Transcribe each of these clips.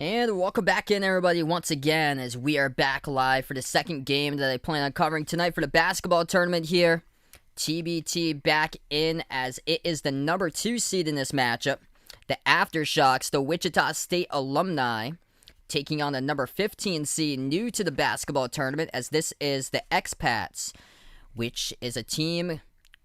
And welcome back in, everybody, once again, as we are back live for the second game that I plan on covering tonight for the basketball tournament here. TBT back in as it is the number 2 seed in this matchup. The AfterShocks, the Wichita State alumni, taking on the number 15 seed new to the basketball tournament, as this is the Expats, which is a team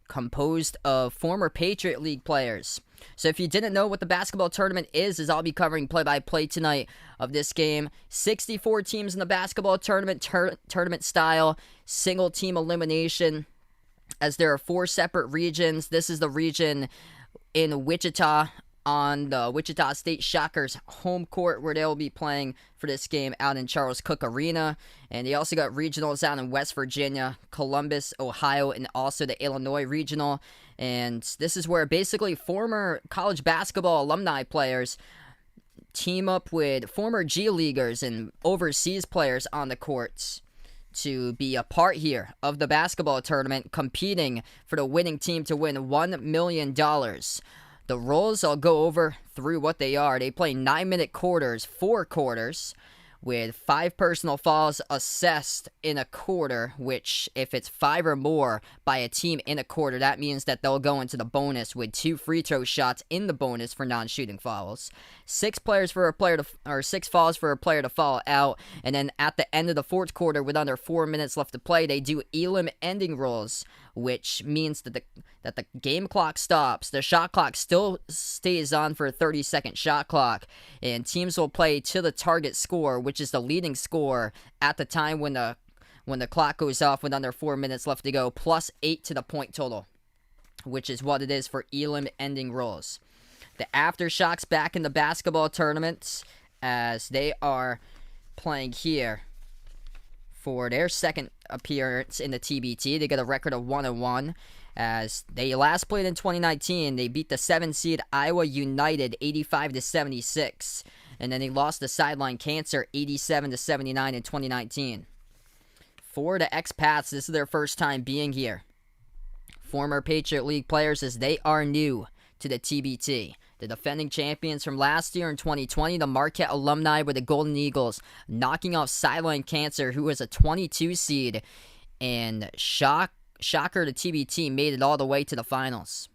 composed of former Patriot League players. So if you didn't know what the basketball tournament is I'll be covering play-by-play tonight of this game. 64 teams in the basketball tournament, tournament style, single team elimination, as there are 4 separate regions. This is the region in Wichita, on the Wichita State Shockers home court, where they'll be playing for this game out in Charles Cook Arena. And they also got regionals out in West Virginia, Columbus, Ohio, and also the Illinois regional. And this is where basically former college basketball alumni players team up with former G Leaguers and overseas players on the courts to be a part here of the basketball tournament, competing for the winning team to win $1 million. The rules, I'll go over through what they are. They play 9-minute quarters, 4 quarters, with 5 personal fouls assessed in a quarter, which, if it's 5 or more by a team in a quarter, that means that they'll go into the bonus with 2 free throw shots in the bonus for non-shooting fouls. 6 fouls for a player to foul out, and then at the end of the 4th quarter, with under 4 minutes left to play, they do elim ending rules, which means that the game clock stops. The shot clock still stays on for a 30-second shot clock, and teams will play to the target score, which is the leading score at the time when the clock goes off with under 4 minutes left to go, plus 8 to the point total, which is what it is for elim ending rules. The AfterShocks back in the basketball tournaments, as they are playing here for their second appearance in the TBT. They get a record of 1-1. As they last played in 2019, they beat the 7 seed Iowa United 85-76, and then they lost the Sideline Cancer 87-79 in 2019. For the Expats, this is their first time being here. Former Patriot League players, as they are new to the TBT. The defending champions from last year in 2020, the Marquette alumni with the Golden Eagles, knocking off Sideline Cancer, who was a 22 seed, and shocker, the TBT made it all the way to the finals.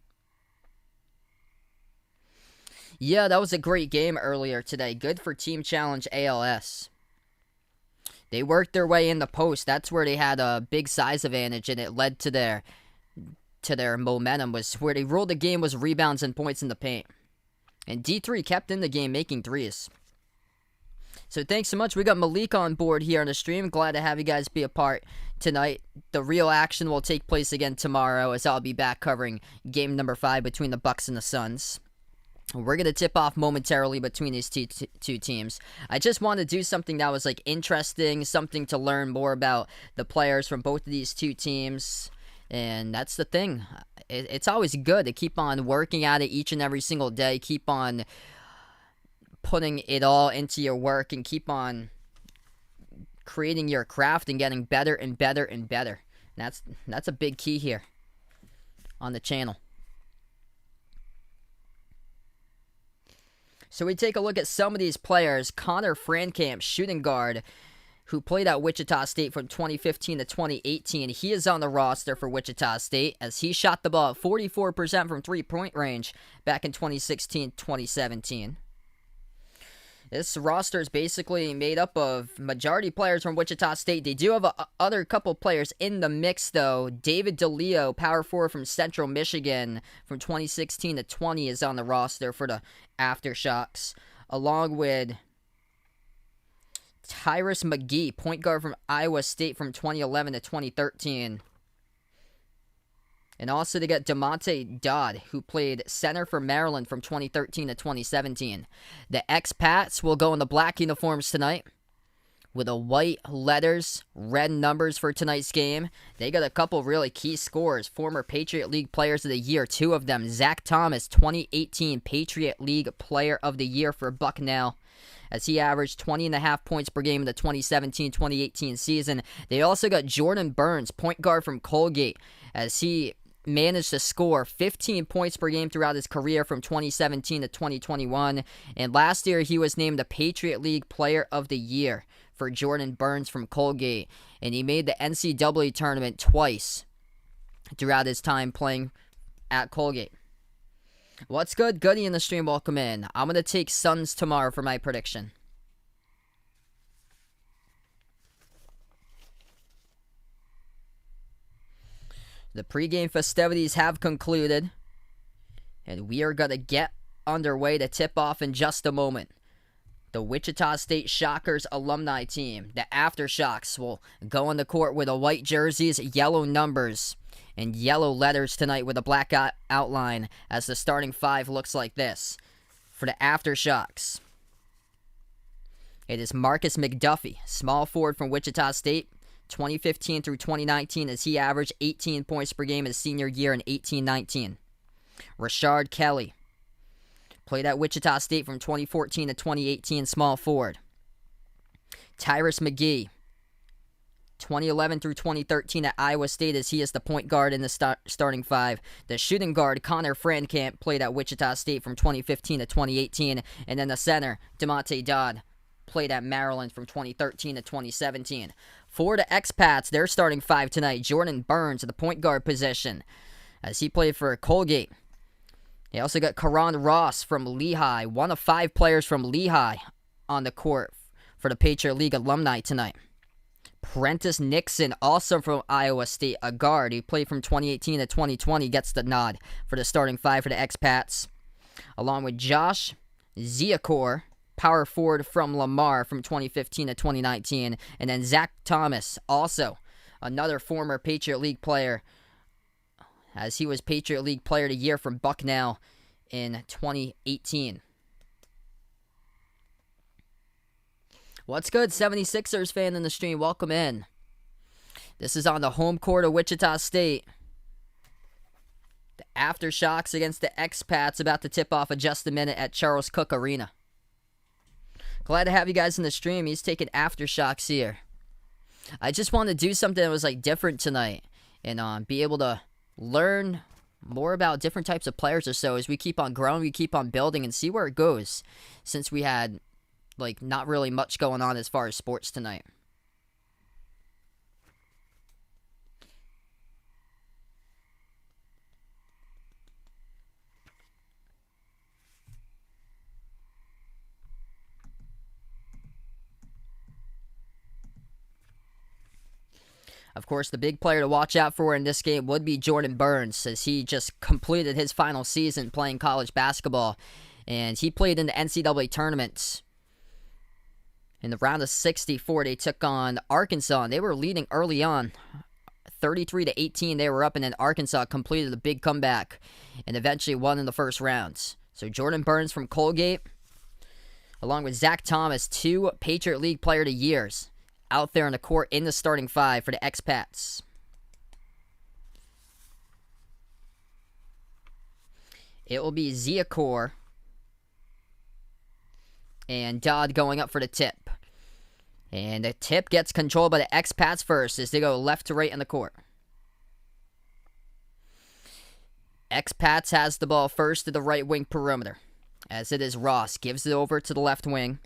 Yeah, that was a great game earlier today. Good for Team Challenge ALS. They worked their way in the post. That's where they had a big size advantage, and it led to their momentum. Was where they ruled the game was rebounds and points in the paint. And D3 kept in the game, making threes. So thanks so much. We got Malik on board here on the stream. Glad to have you guys be a part tonight. The real action will take place again tomorrow, as I'll be back covering game number 5 between the Bucks and the Suns. We're going to tip off momentarily between these two teams. I just wanted to do something that was interesting, something to learn more about the players from both of these two teams. And that's the thing. It's always good to keep on working at it each and every single day. Keep on putting it all into your work and keep on creating your craft and getting better and better and better. And that's a big key here on the channel. So we take a look at some of these players. Connor Frankamp, shooting guard, who played at Wichita State from 2015 to 2018. He is on the roster for Wichita State, as he shot the ball at 44% from three-point range back in 2016-2017. This roster is basically made up of majority players from Wichita State. They do have other couple players in the mix, though. David DeLeo, power forward from Central Michigan from 2016 to 20, is on the roster for the AfterShocks, along with Tyrus McGee, point guard from Iowa State from 2011 to 2013. And also they got DeMonte Dodd, who played center for Maryland from 2013 to 2017. The Expats will go in the black uniforms tonight with the white letters, red numbers for tonight's game. They got a couple really key scores. Former Patriot League Players of the Year, 2 of them. Zach Thomas, 2018 Patriot League Player of the Year for Bucknell, as he averaged 20.5 points per game in the 2017-2018 season. They also got Jordan Burns, point guard from Colgate, as he managed to score 15 points per game throughout his career from 2017 to 2021. And last year, he was named the Patriot League Player of the Year for Jordan Burns from Colgate. And he made the NCAA tournament twice throughout his time playing at Colgate. What's good? Goody in the stream, welcome in. I'm going to take Suns tomorrow for my prediction. The pregame festivities have concluded, and we are going to get underway to tip off in just a moment. The Wichita State Shockers alumni team, the AfterShocks, will go on the court with the white jerseys, yellow numbers, and yellow letters tonight with a black outline as the starting five looks like this. For the AfterShocks, it is Marcus McDuffie, small forward from Wichita State, 2015 through 2019 as he averaged 18 points per game his senior year in 18-19. Rashard Kelly played at Wichita State from 2014 to 2018, small forward. Tyrus McGee, 2011 through 2013 at Iowa State as he is the point guard in the starting five. The shooting guard, Connor Frankamp, played at Wichita State from 2015 to 2018. And then the center, DeMonte Dodd, played at Maryland from 2013 to 2017. For the expats, their starting five tonight, Jordan Burns at the point guard position as he played for Colgate. They also got Karan Ross from Lehigh, one of 5 players from Lehigh on the court for the Patriot League alumni tonight. Prentice Nixon, also from Iowa State, a guard. He played from 2018 to 2020, gets the nod for the starting five for the expats. Along with Josh Ziakor, power forward from Lamar from 2015 to 2019. And then Zach Thomas, also another former Patriot League player, as he was Patriot League Player of the Year from Bucknell in 2018. What's good, 76ers fan in the stream? Welcome in. This is on the home court of Wichita State. The AfterShocks against the expats about to tip off in just a minute at Charles Cook Arena. Glad to have you guys in the stream. He's taking AfterShocks here. I just wanted to do something that was like different tonight and be able to learn more about different types of players or so as we keep on growing, we keep on building and see where it goes, since we had like not really much going on as far as sports tonight. Of course, the big player to watch out for in this game would be Jordan Burns, as he just completed his final season playing college basketball. And he played in the NCAA tournament. In the round of 64, they took on Arkansas, and they were leading early on. 33-18, they were up, and then Arkansas completed a big comeback and eventually won in the first round. So Jordan Burns from Colgate, along with Zach Thomas, 2 Patriot League Player of the Years, out there on the court in the starting five for the expats. It will be Ziakor and Dodd going up for the tip. And the tip gets controlled by the expats first as they go left to right on the court. Expats has the ball first to the right wing perimeter, as it is Ross. Gives it over to the left wing.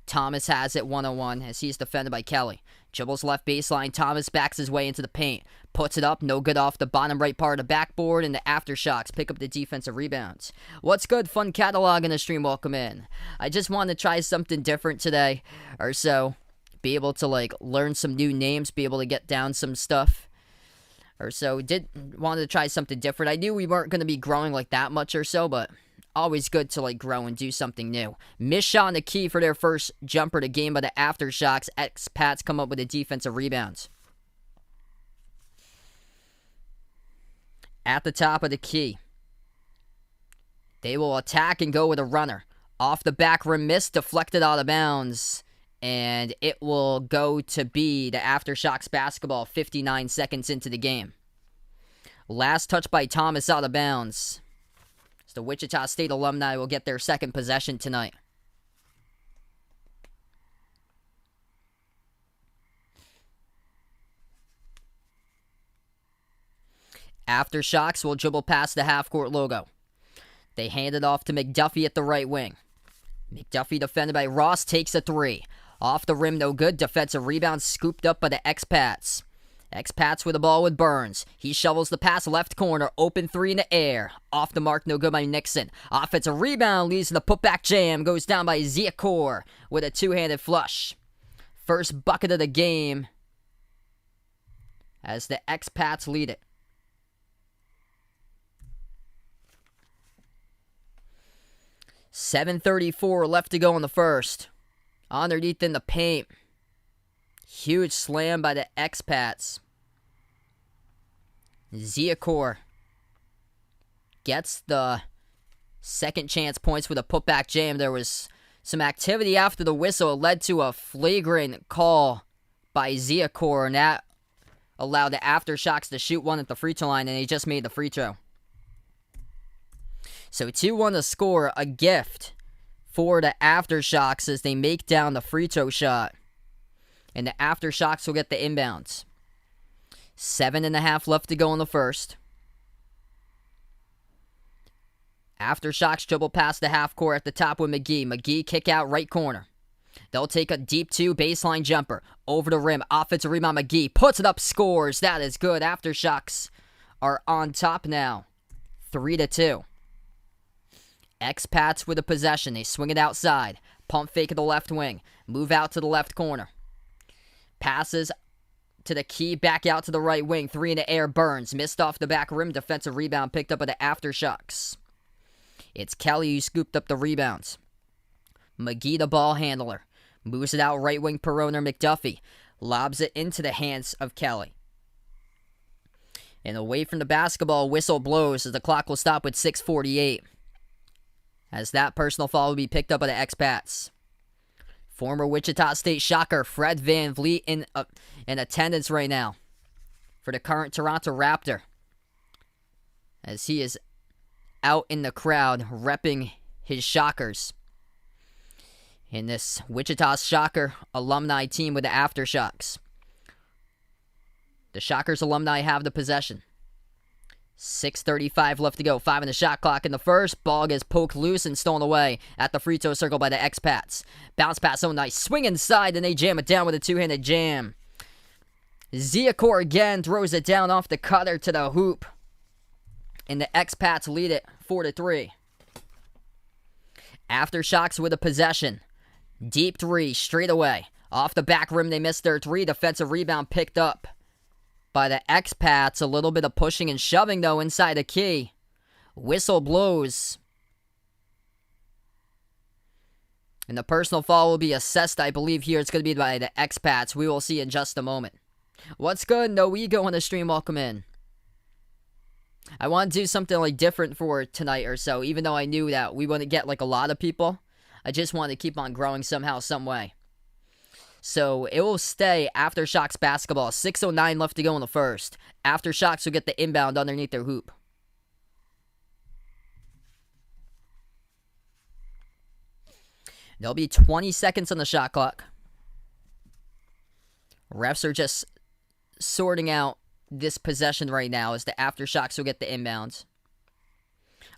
Thomas has it 1-on-1 as he's defended by Kelly. Dribbles left baseline. Thomas backs his way into the paint. Puts it up. No good off the bottom right part of the backboard. And the AfterShocks pick up the defensive rebounds. What's good? Fun catalog in the stream. Welcome in. I just wanted to try something different today or so. Be able to like learn some new names. Be able to get down some stuff or so. Wanted to try something different. I knew we weren't going to be growing like that much or so, but always good to like grow and do something new. Missed shot on the key for their first jumper to game by the AfterShocks. Expats come up with the defensive rebounds. At the top of the key, they will attack and go with a runner. Off the back rim miss, deflected out of bounds. And it will go to be the AfterShocks basketball 59 seconds into the game. Last touch by Thomas out of bounds. The Wichita State alumni will get their second possession tonight. AfterShocks will dribble past the half-court logo. They hand it off to McDuffie at the right wing. McDuffie, defended by Ross, takes a three. Off the rim, no good. Defensive rebound scooped up by the Expats. Expats with the ball with Burns. He shovels the pass left corner. Open three in the air. Off the mark, no good by Nixon. Offensive rebound leads to the putback jam. Goes down by Ziakor with a two-handed flush. First bucket of the game as the Expats lead it. .734 left to go in the first. Underneath in the paint. Huge slam by the Expats. Ziakor gets the second chance points with a putback jam. There was some activity after the whistle. It led to a flagrant call by Ziakor, and that allowed the AfterShocks to shoot one at the free throw line, and they just made the free throw. So 2-1 to score, a gift for the AfterShocks as they make down the free throw shot. And the AfterShocks will get the inbounds. 7.5 left to go in the first. AfterShocks dribble past the half court at the top with McGee. McGee kick out right corner. They'll take a deep two baseline jumper. Over the rim. Offensive rebound. McGee puts it up, scores. That is good. AfterShocks are on top now. 3-2. Expats with the possession. They swing it outside. Pump fake at the left wing. Move out to the left corner. Passes to the key, back out to the right wing. Three in the air, Burns. Missed off the back rim. Defensive rebound picked up by the AfterShocks. It's Kelly who scooped up the rebounds. McGee, the ball handler. Moves it out right wing per owner McDuffie. Lobs it into the hands of Kelly. And away from the basketball, whistle blows as the clock will stop with 6:48. As that personal foul will be picked up by the Expats. Former Wichita State Shocker Fred Van Vliet in attendance right now for the current Toronto Raptor, as he is out in the crowd repping his Shockers in this Wichita Shocker alumni team with the AfterShocks. The Shockers alumni have the possession. 6:35 left to go. 5 in the shot clock in the first. Ball gets poked loose and stolen away at the free throw circle by the Expats. Bounce pass, so nice. Swing inside, and they jam it down with a two-handed jam. Ziakor again throws it down off the cutter to the hoop. And the Expats lead it 4-3. AfterShocks with a possession. Deep three, straight away. Off the back rim, they missed their three. Defensive rebound picked up by the Expats. A little bit of pushing and shoving, though, inside the key. Whistle blows. And the personal foul will be assessed, I believe, here. It's going to be by the Expats. We will see in just a moment. What's good? No ego on the stream. Welcome in. I want to do something like different for tonight or so, even though I knew that we wouldn't get like a lot of people. I just want to keep on growing somehow, some way. So it will stay AfterShocks basketball. 6:09 left to go in the first. AfterShocks will get the inbound underneath their hoop. There'll be 20 seconds on the shot clock. Refs are just sorting out this possession right now as the AfterShocks will get the inbounds.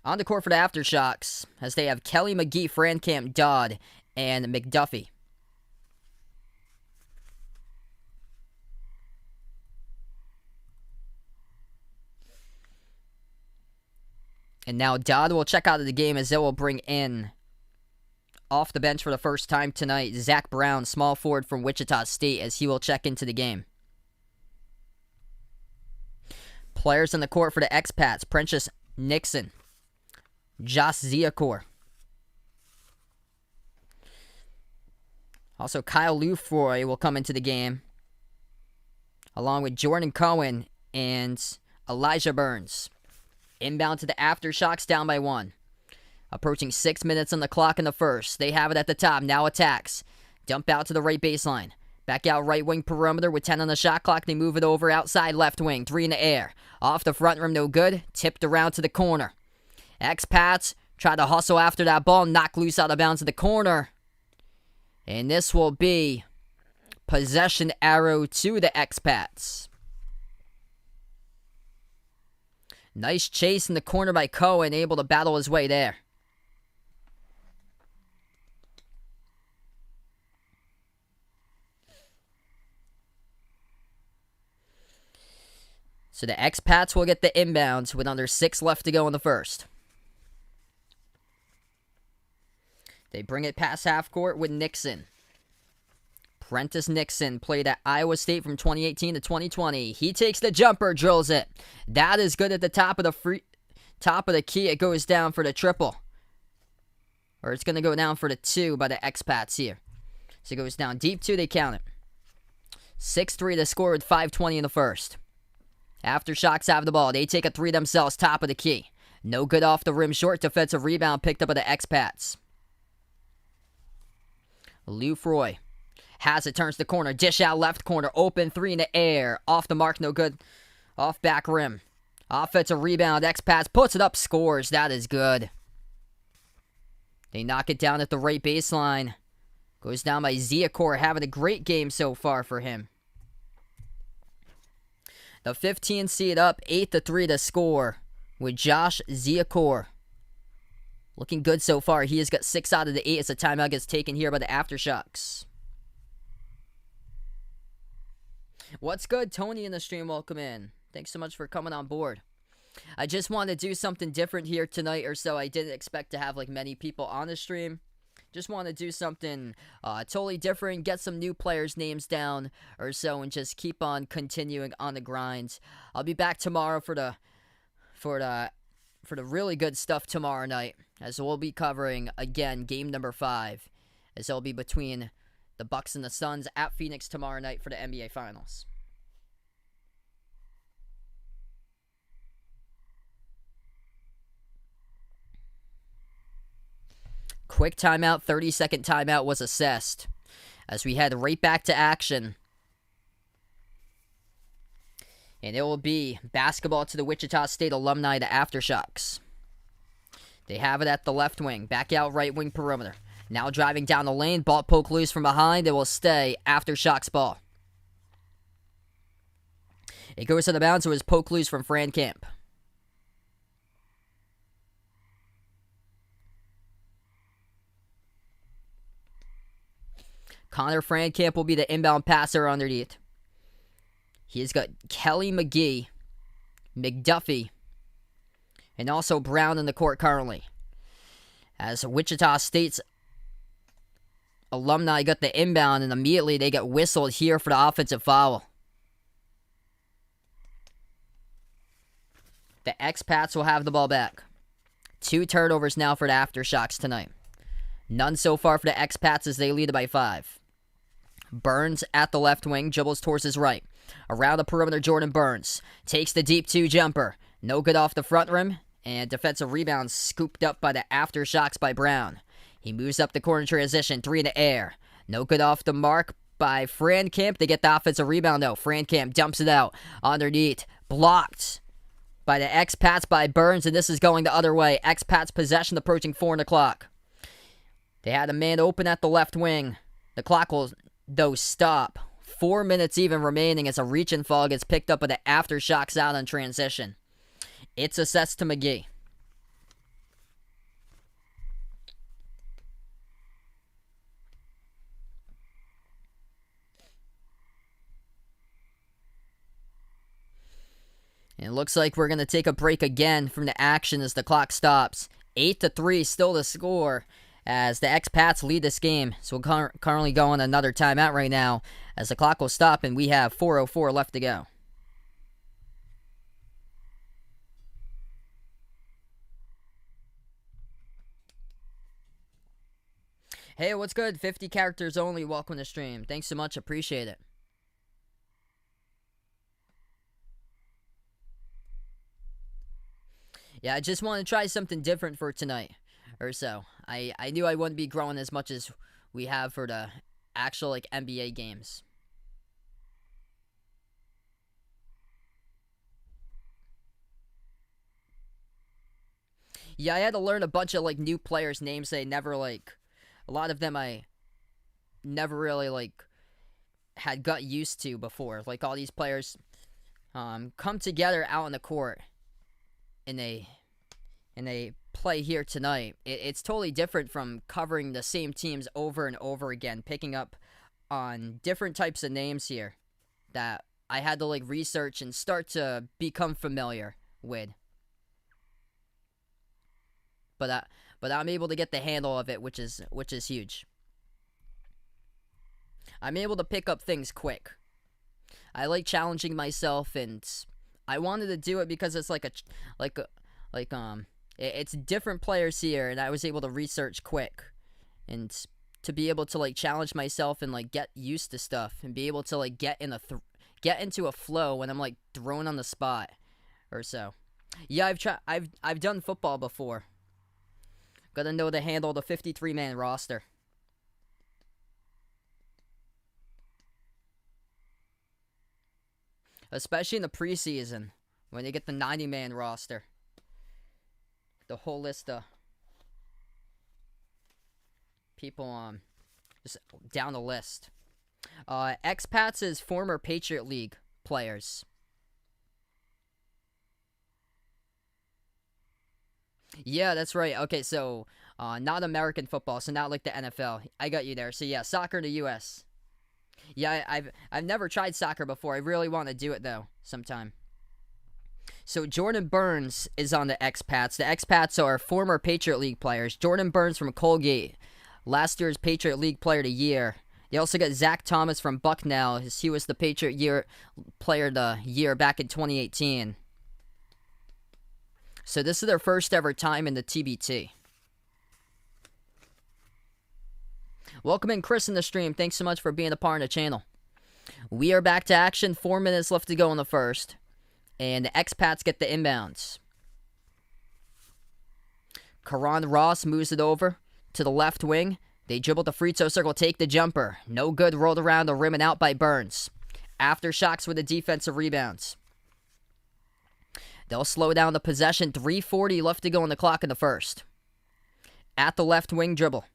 On the court for the AfterShocks as they have Kelly, McGee, Frankamp, Dodd, and McDuffie. And now Dodd will check out of the game as they will bring in, off the bench for the first time tonight, Zach Brown, small forward from Wichita State, as he will check into the game. Players on the court for the Expats: Prentice Nixon, Josh Ziakor. Also, Kyle Lufroy will come into the game, along with Jordan Cohen and Elijah Burns. Inbound to the AfterShocks, down by 1. Approaching 6 minutes on the clock in the first. They have it at the top. Now attacks. Dump out to the right baseline. Back out right wing perimeter with 10 on the shot clock. They move it over outside left wing. 3 in the air. Off the front rim, no good. Tipped around to the corner. Expats try to hustle after that ball. Knocked loose out of bounds in the corner. And this will be possession arrow to the Expats. Nice chase in the corner by Cohen, able to battle his way there. So the expats will get the inbounds with under 6 left to go in the first. They bring it past half court with Nixon. Prentice Nixon played at Iowa State from 2018 to 2020. He takes the jumper, drills it. That is good at the top of the key. It goes down for the triple. Or it's going to go down for the 2 by the expats here. So it goes down deep 2, they count it. 6-3 to score with 5:20 in the first. AfterShocks have the ball. They take a 3 themselves, top of the key. No good off the rim, short defensive rebound picked up by the expats. Lou Froy has it, turns the corner, dish out left corner, open 3 in the air, off the mark, no good, off back rim. Offensive rebound, expats puts it up, scores, that is good. They knock it down at the right baseline. Goes down by Ziakor, having a great game so far for him. The 15 seed up, 8-3 to score with Josh Ziakor. Looking good so far. He has got 6 out of the 8 as the timeout gets taken here by the AfterShocks. What's good? Tony in the stream, welcome in. Thanks so much for coming on board. I just wanted to do something different here tonight or so. I didn't expect to have like many people on the stream. Just want to do something totally different, get some new players' names down or so, and just keep on continuing on the grind. I'll be back tomorrow for the really good stuff tomorrow night, as we'll be covering again game number 5, as it'll be between the Bucks and the Suns at Phoenix tomorrow night for the NBA Finals. Quick timeout, 30-second timeout was assessed as we head right back to action. And it will be basketball to the Wichita State alumni, the AfterShocks. They have it at the left wing, back out right wing perimeter. Now driving down the lane, ball poke loose from behind. It will stay AfterShocks ball. It goes to the bounce. It was poke loose from Frankamp. Connor Frankamp will be the inbound passer underneath. He's got Kelly McGee, McDuffie, and also Brown in the court currently. As Wichita State's alumni got the inbound, and immediately they get whistled here for the offensive foul. The expats will have the ball back. 2 turnovers now for the AfterShocks tonight. None so far for the expats as they lead it by 5. Burns at the left wing, dribbles towards his right. Around the perimeter, Jordan Burns takes the deep 2 jumper. No good off the front rim, and defensive rebound scooped up by the AfterShocks by Brown. He moves up the corner transition, 3 in the air. No good off the mark by Frankamp. They get the offensive rebound though. Frankamp dumps it out underneath. Blocked by the expats by Burns, and this is going the other way. Expats possession approaching 4 on the clock. They had a man open at the left wing. The clock will, though, stop. 4 minutes even remaining as a reach and fall gets picked up by the AfterShocks out on transition. It's assessed to McGee. And it looks like we're going to take a break again from the action as the clock stops. 8-3 still to score as the expats lead this game. So we'll currently go on another timeout right now as the clock will stop and we have 4:04 left to go. Hey, what's good? 50 characters only. Welcome to stream. Thanks so much. Appreciate it. Yeah, I just want to try something different for tonight or so. I knew I wouldn't be growing as much as we have for the actual like NBA games. Yeah, I had to learn a bunch of like new players' names that I never like. A lot of them I never really like had got used to before. Like all these players come together out on the court. in a play here tonight. It's totally different from covering the same teams over and over again, picking up on different types of names here that I had to like research and start to become familiar with. But I'm able to get the handle of it, which is huge. I'm able to pick up things quick. I like challenging myself, and I wanted to do it because it's it's different players here, and I was able to research quick, and to be able to like challenge myself and like get used to stuff and be able to like get into a flow when I'm like thrown on the spot or so. Yeah, I've done football before. Gotta know to handle the 53-man roster. Especially in the preseason, when they get the 90-man roster. The whole list of people just down the list. Expats is former Patriot League players. Yeah, that's right. Okay, so not American football, so not like the NFL. I got you there. So yeah, soccer in the U.S. Yeah, I've never tried soccer before. I really want to do it though sometime. So Jordan Burns is on the Expats. The Expats are former Patriot League players. Jordan Burns from Colgate, last year's Patriot League Player of the Year. They also got Zach Thomas from Bucknell. He was the Patriot Player of the Year back in 2018. So this is their first ever time in the TBT. Welcome in Chris in the stream. Thanks so much for being a part of the channel. We are back to action. 4 minutes left to go in the first. And the Expats get the inbounds. Karan Ross moves it over to the left wing. They dribble the free throw circle, take the jumper. No good, rolled around the rim and out by Burns. AfterShocks with the defensive rebounds. They'll slow down the possession. 3:40 left to go on the clock in the first. At the left wing dribble.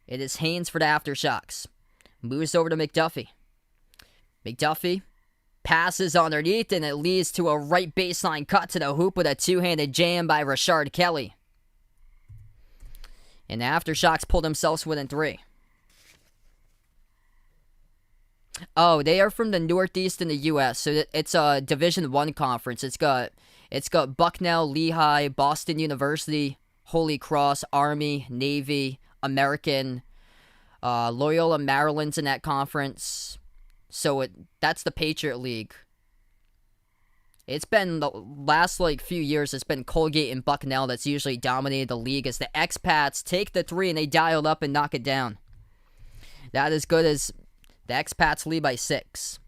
It is Haynes for the AfterShocks. Moves over to McDuffie. McDuffie passes underneath, and it leads to a right baseline cut to the hoop with a two-handed jam by Rashard Kelly. And the AfterShocks pulled themselves within 3. Oh, they are from the Northeast in the U.S., so it's a Division I conference. It's got Bucknell, Lehigh, Boston University, Holy Cross, Army, Navy, American, Loyola Maryland's in that conference. So that's the Patriot League. It's been the last few years, it's been Colgate and Bucknell that's usually dominated the league as the Expats take the 3 and they dial up and knock it down. That is good as the Expats lead by 6.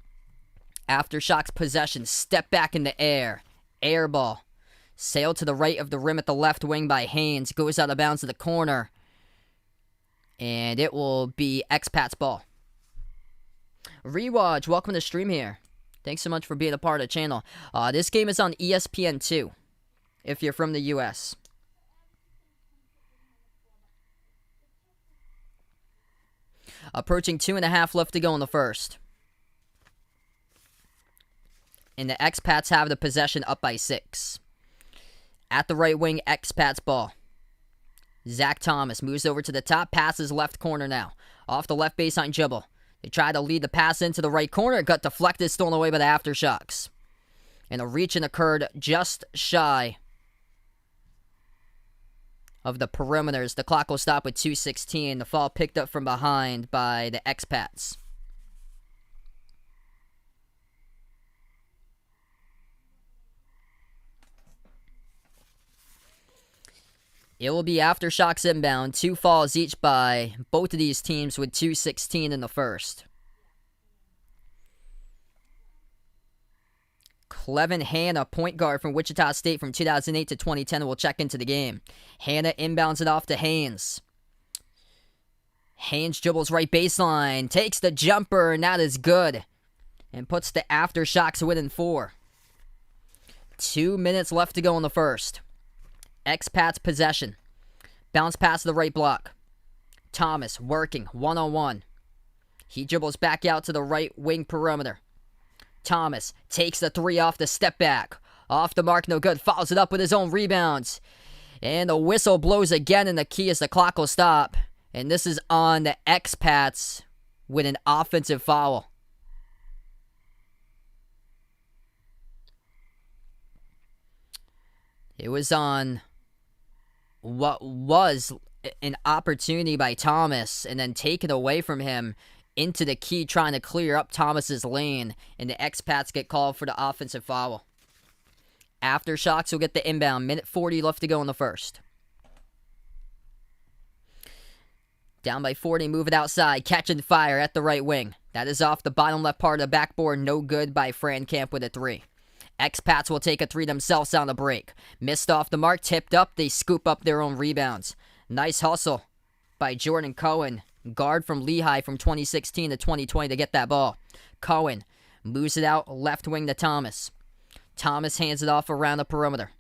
AfterShocks possession, step back in the air. Air ball. Sailed to the right of the rim at the left wing by Haynes. Goes out of bounds to the corner. And it will be Expats ball. Rewatch, welcome to the stream here. Thanks so much for being a part of the channel. This game is on ESPN2, if you're from the U.S. Approaching 2.5 left to go in the first. And the Expats have the possession up by 6. At the right wing, Expats ball. Zach Thomas moves over to the top, passes left corner now. Off the left baseline dribble. They try to lead the pass into the right corner. It got deflected, stolen away by the AfterShocks. And a reach-in occurred just shy of the perimeters. The clock will stop with 2:16. The fall picked up from behind by the Expats. It will be AfterShocks inbound. 2 falls each by both of these teams with 2:16 in the first. Clevin Hanna, point guard from Wichita State from 2008 to 2010, will check into the game. Hanna inbounds it off to Haynes. Haynes dribbles right baseline, takes the jumper, and that is good. And puts the AfterShocks within 4. 2 minutes left to go in the first. Expats possession. Bounce pass to the right block. Thomas working one-on-one. He dribbles back out to the right wing perimeter. Thomas takes the 3 off the step back. Off the mark, no good. Follows it up with his own rebounds. And the whistle blows again, and the key is the clock will stop. And this is on the Expats with an offensive foul. It was on what was an opportunity by Thomas and then taken away from him into the key, trying to clear up Thomas's lane, and the Expats get called for the offensive foul. AfterShocks will get the inbound. Minute 40 left to go in the first. Down by 40, move it outside. Catch and fire at the right wing. That is off the bottom left part of the backboard. No good by Frankamp with a 3. Expats will take a 3 themselves on the break. Missed off the mark, tipped up. They scoop up their own rebounds. Nice hustle by Jordan Cohen, guard from Lehigh from 2016 to 2020 to get that ball. Cohen moves it out left wing to Thomas. Thomas hands it off around the perimeter.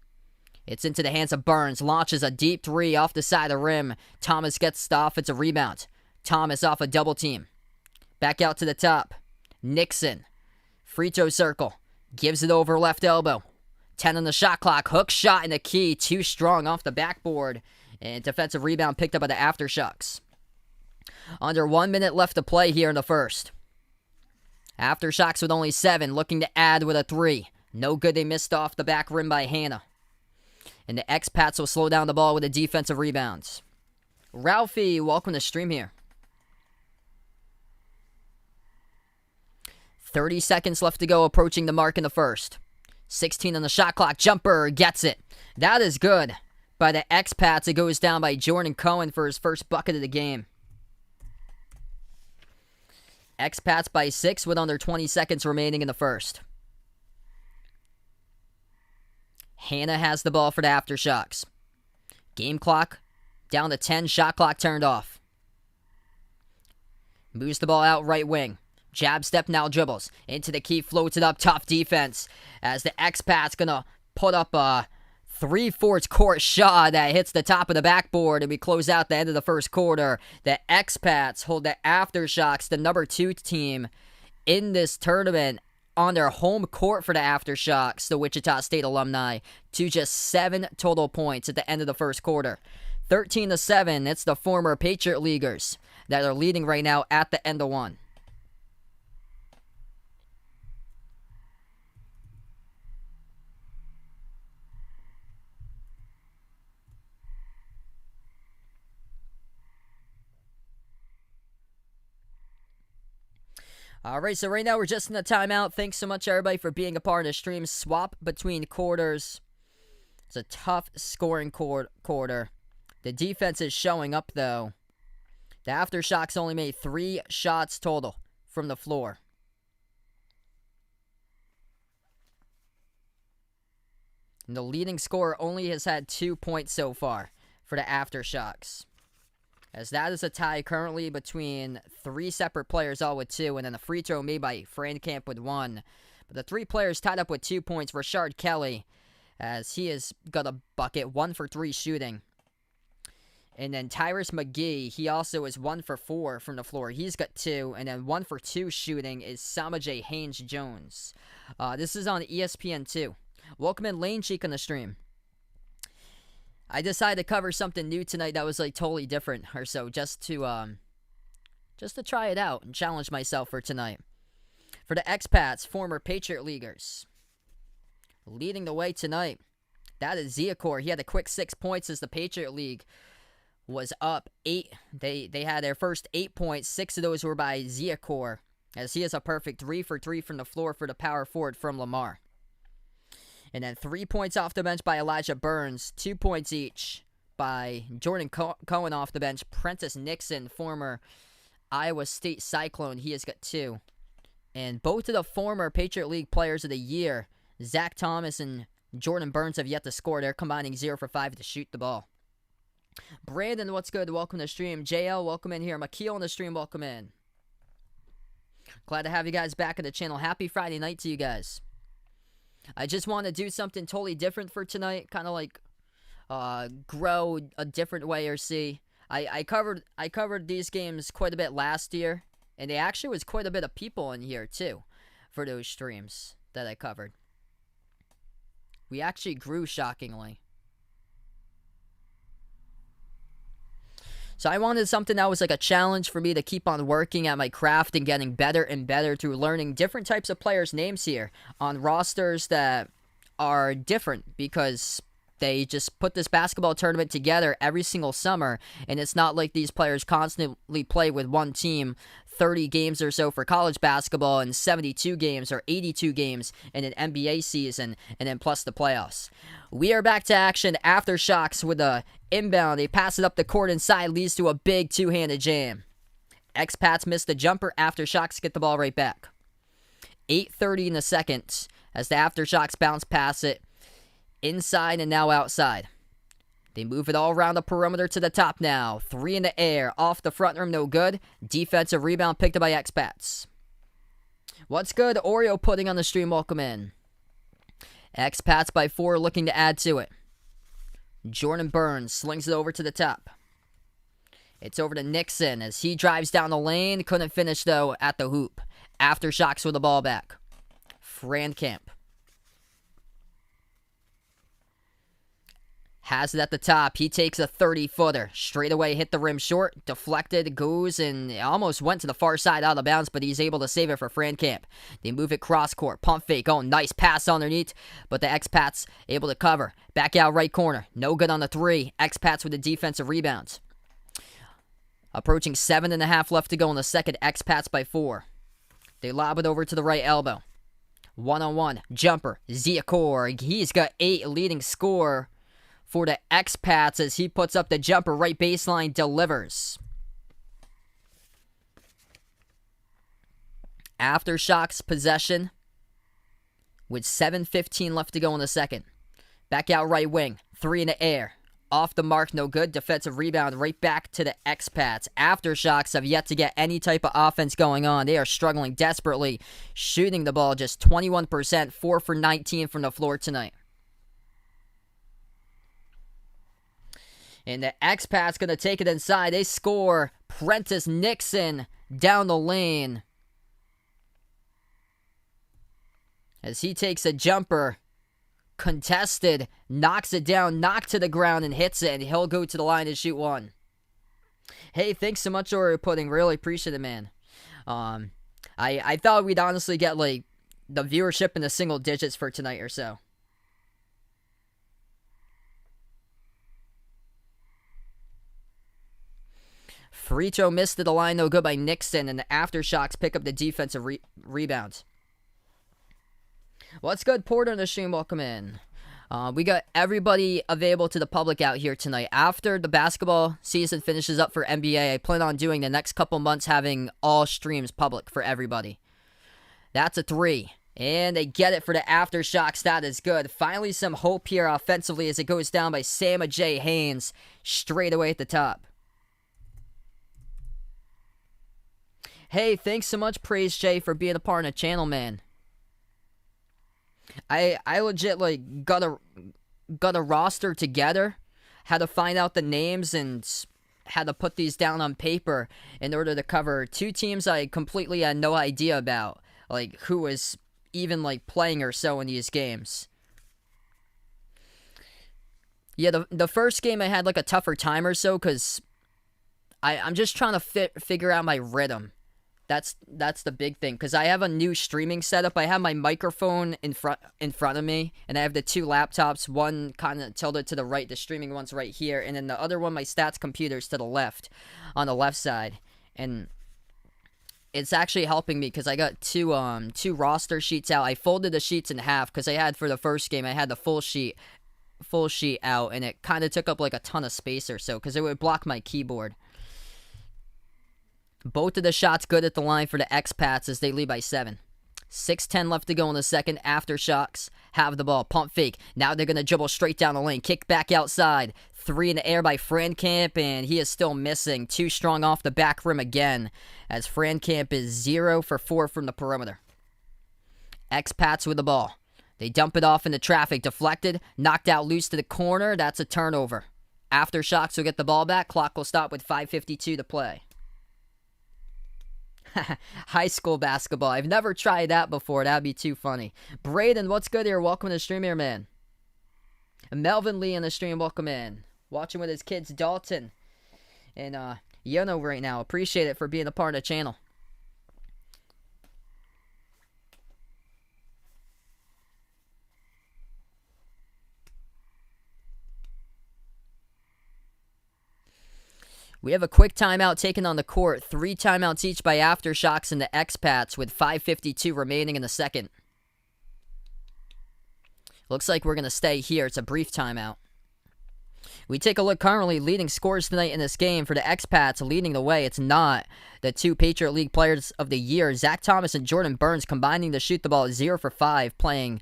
It's into the hands of Burns. Launches a deep 3 off the side of the rim. Thomas gets the offensive rebound. Thomas off a double team. Back out to the top. Nixon. Free throw circle. Gives it over left elbow. 10 on the shot clock. Hook shot in the key. Too strong off the backboard. And defensive rebound picked up by the AfterShocks. Under 1 minute left to play here in the first. AfterShocks with only 7. Looking to add with a 3. No good. They missed off the back rim by Hannah. And the Expats will slow down the ball with the defensive rebounds. Ralphie, welcome to stream here. 30 seconds left to go, approaching the mark in the first. 16 on the shot clock. Jumper gets it. That is good. By the Expats, it goes down by Jordan Cohen for his first bucket of the game. Expats by 6 with under 20 seconds remaining in the first. Hannah has the ball for the AfterShocks. Game clock down to 10. Shot clock turned off. Moves the ball out right wing. Jab step, now dribbles. Into the key, floats it up. Tough defense as the Expats going to put up a 3/4 court shot that hits the top of the backboard, and we close out the end of the first quarter. The Expats hold the AfterShocks, the number 2 team in this tournament, on their home court for the AfterShocks, the Wichita State alumni, to just 7 total points at the end of the first quarter. 13-7, it's the former Patriot Leaguers that are leading right now at the end of one. Alright, so right now we're just in the timeout. Thanks so much, everybody, for being a part of the stream. Swap between quarters. It's a tough scoring quarter. The defense is showing up, though. The AfterShocks only made 3 shots total from the floor. And the leading scorer only has had 2 points so far for the AfterShocks, as that is a tie currently between 3 separate players, all with 2, and then a free throw made by Frankamp with 1. But the 3 players tied up with 2 points. Rashard Kelly, as he has got a bucket, 1 for 3 shooting. And then Tyrus McGee, he also is 1 for 4 from the floor. He's got 2, and then 1 for 2 shooting is Samajay Haynes-Jones. This is on ESPN2. Welcome in Lane Cheek on the stream. I decided to cover something new tonight that was like totally different or so, just to try it out and challenge myself for tonight. For the Expats, former Patriot Leaguers, leading the way tonight, that is Ziakor. He had a quick 6 points as the Patriot League was up 8. They had their first 8 points. 6 of those were by Ziakor, as he has a perfect 3 for 3 from the floor for the power forward from Lamar. And then 3 points off the bench by Elijah Burns. 2 points each by Jordan Cohen off the bench. Prentice Nixon, former Iowa State Cyclone, he has got 2. And both of the former Patriot League Players of the Year, Zach Thomas and Jordan Burns, have yet to score. They're combining 0 for 5 to shoot the ball. Brandon, what's good? Welcome to the stream. JL, welcome in here. Makeel on the stream, welcome in. Glad to have you guys back at the channel. Happy Friday night to you guys. I just want to do something totally different for tonight, kind of like grow a different way or see. I covered these games quite a bit last year, and there actually was quite a bit of people in here too for those streams that I covered. We actually grew, shockingly. So I wanted something that was like a challenge for me to keep on working at my craft and getting better and better through learning different types of players' names here on rosters that are different, because they just put this basketball tournament together every single summer, and it's not like these players constantly play with one team 30 games or so for college basketball and 72 games or 82 games in an NBA season, and then plus the playoffs. We are back to action. AfterShocks with a inbound. They pass it up the court inside, leads to a big two-handed jam. Expats missed the jumper. AfterShocks get the ball right back. 8:30 in the second as the AfterShocks bounce pass it inside and now outside. They move it all around the perimeter to the top now. 3 in the air. Off the front rim, no good. Defensive rebound picked up by Expats. What's good? Oreo pudding on the stream. Welcome in. Expats by 4, looking to add to it. Jordan Burns slings it over to the top. It's over to Nixon as he drives down the lane. Couldn't finish, though, at the hoop. AfterShocks with the ball back. Frankamp has it at the top. He takes a 30-footer. Straight away hit the rim short. Deflected, goes, and almost went to the far side out of bounds, but he's able to save it for Frankamp. They move it cross court. Pump fake. Oh, nice pass underneath, but the Expats able to cover. Back out right corner. No good on the 3. Expats with the defensive rebounds. Approaching 7.5 left to go in the second. Expats by 4. They lob it over to the right elbow. 1-on-1. Jumper. Ziakor. He's got 8, leading score for the Expats as he puts up the jumper. Right baseline, delivers. AfterShocks possession with 7:15 left to go in the second. Back out right wing. 3 in the air. Off the mark, no good. Defensive rebound right back to the Expats. AfterShocks have yet to get any type of offense going on. They are struggling desperately. Shooting the ball just 21%. 4 for 19 from the floor tonight. And the Expats going to take it inside. They score. Prentice Nixon down the lane as he takes a jumper. Contested. Knocks it down. Knocked to the ground and hits it. And he'll go to the line to shoot 1. Hey, thanks so much, Oreo Pudding. Really appreciate it, man. I thought we'd honestly get like the viewership in the single digits for tonight or so. Free throw missed to the line, no good by Nixon, and the AfterShocks pick up the defensive rebounds. What's good, Porter in the stream? Welcome in. We got everybody available to the public out here tonight. After the basketball season finishes up for NBA, I plan on doing the next couple months having all streams public for everybody. That's a 3. And they get it for the AfterShocks. That is good. Finally some hope here offensively as it goes down by Sama J. Haynes straight away at the top. Hey, thanks so much, Praise Jay, for being a part of the channel, man. I legit like got a roster together, had to find out the names and had to put these down on paper in order to cover 2 teams I completely had no idea about, like who was even like playing or so in these games. Yeah, the first game I had like a tougher time or so because I'm just trying to figure out my rhythm. That's the big thing, because I have a new streaming setup. I have my microphone in front of me, and I have the 2 laptops. One kind of tilted to the right, the streaming one's right here, and then the other one, my stats computer's to the left, on the left side. And it's actually helping me because I got two roster sheets out. I folded the sheets in half because I had for the first game I had the full sheet out, and it kind of took up like a ton of space or so because it would block my keyboard. Both of the shots good at the line for the Expats as they lead by 7. 6:10 left to go in the second. AfterShocks have the ball. Pump fake. Now they're going to dribble straight down the lane. Kick back outside. 3 in the air by Frankamp, and he is still missing. Too strong off the back rim again as Frankamp is 0 for 4 from the perimeter. Expats with the ball. They dump it off into traffic. Deflected. Knocked out loose to the corner. That's a turnover. AfterShocks will get the ball back. Clock will stop with 5:52 to play. High school basketball. I've never tried that before. That'd be too funny. Braden, what's good here? Welcome to the stream here, man. Melvin Lee on the stream, welcome in. Watching with his kids, Dalton and Yono right now. Appreciate it for being a part of the channel. We have a quick timeout taken on the court. 3 timeouts each by AfterShocks and the Expats with 5:52 remaining in the second. Looks like we're going to stay here. It's a brief timeout. We take a look currently leading scorers tonight in this game for the Expats leading the way. It's not the 2 Patriot League players of the year, Zach Thomas and Jordan Burns, combining to shoot the ball 0 for 5, playing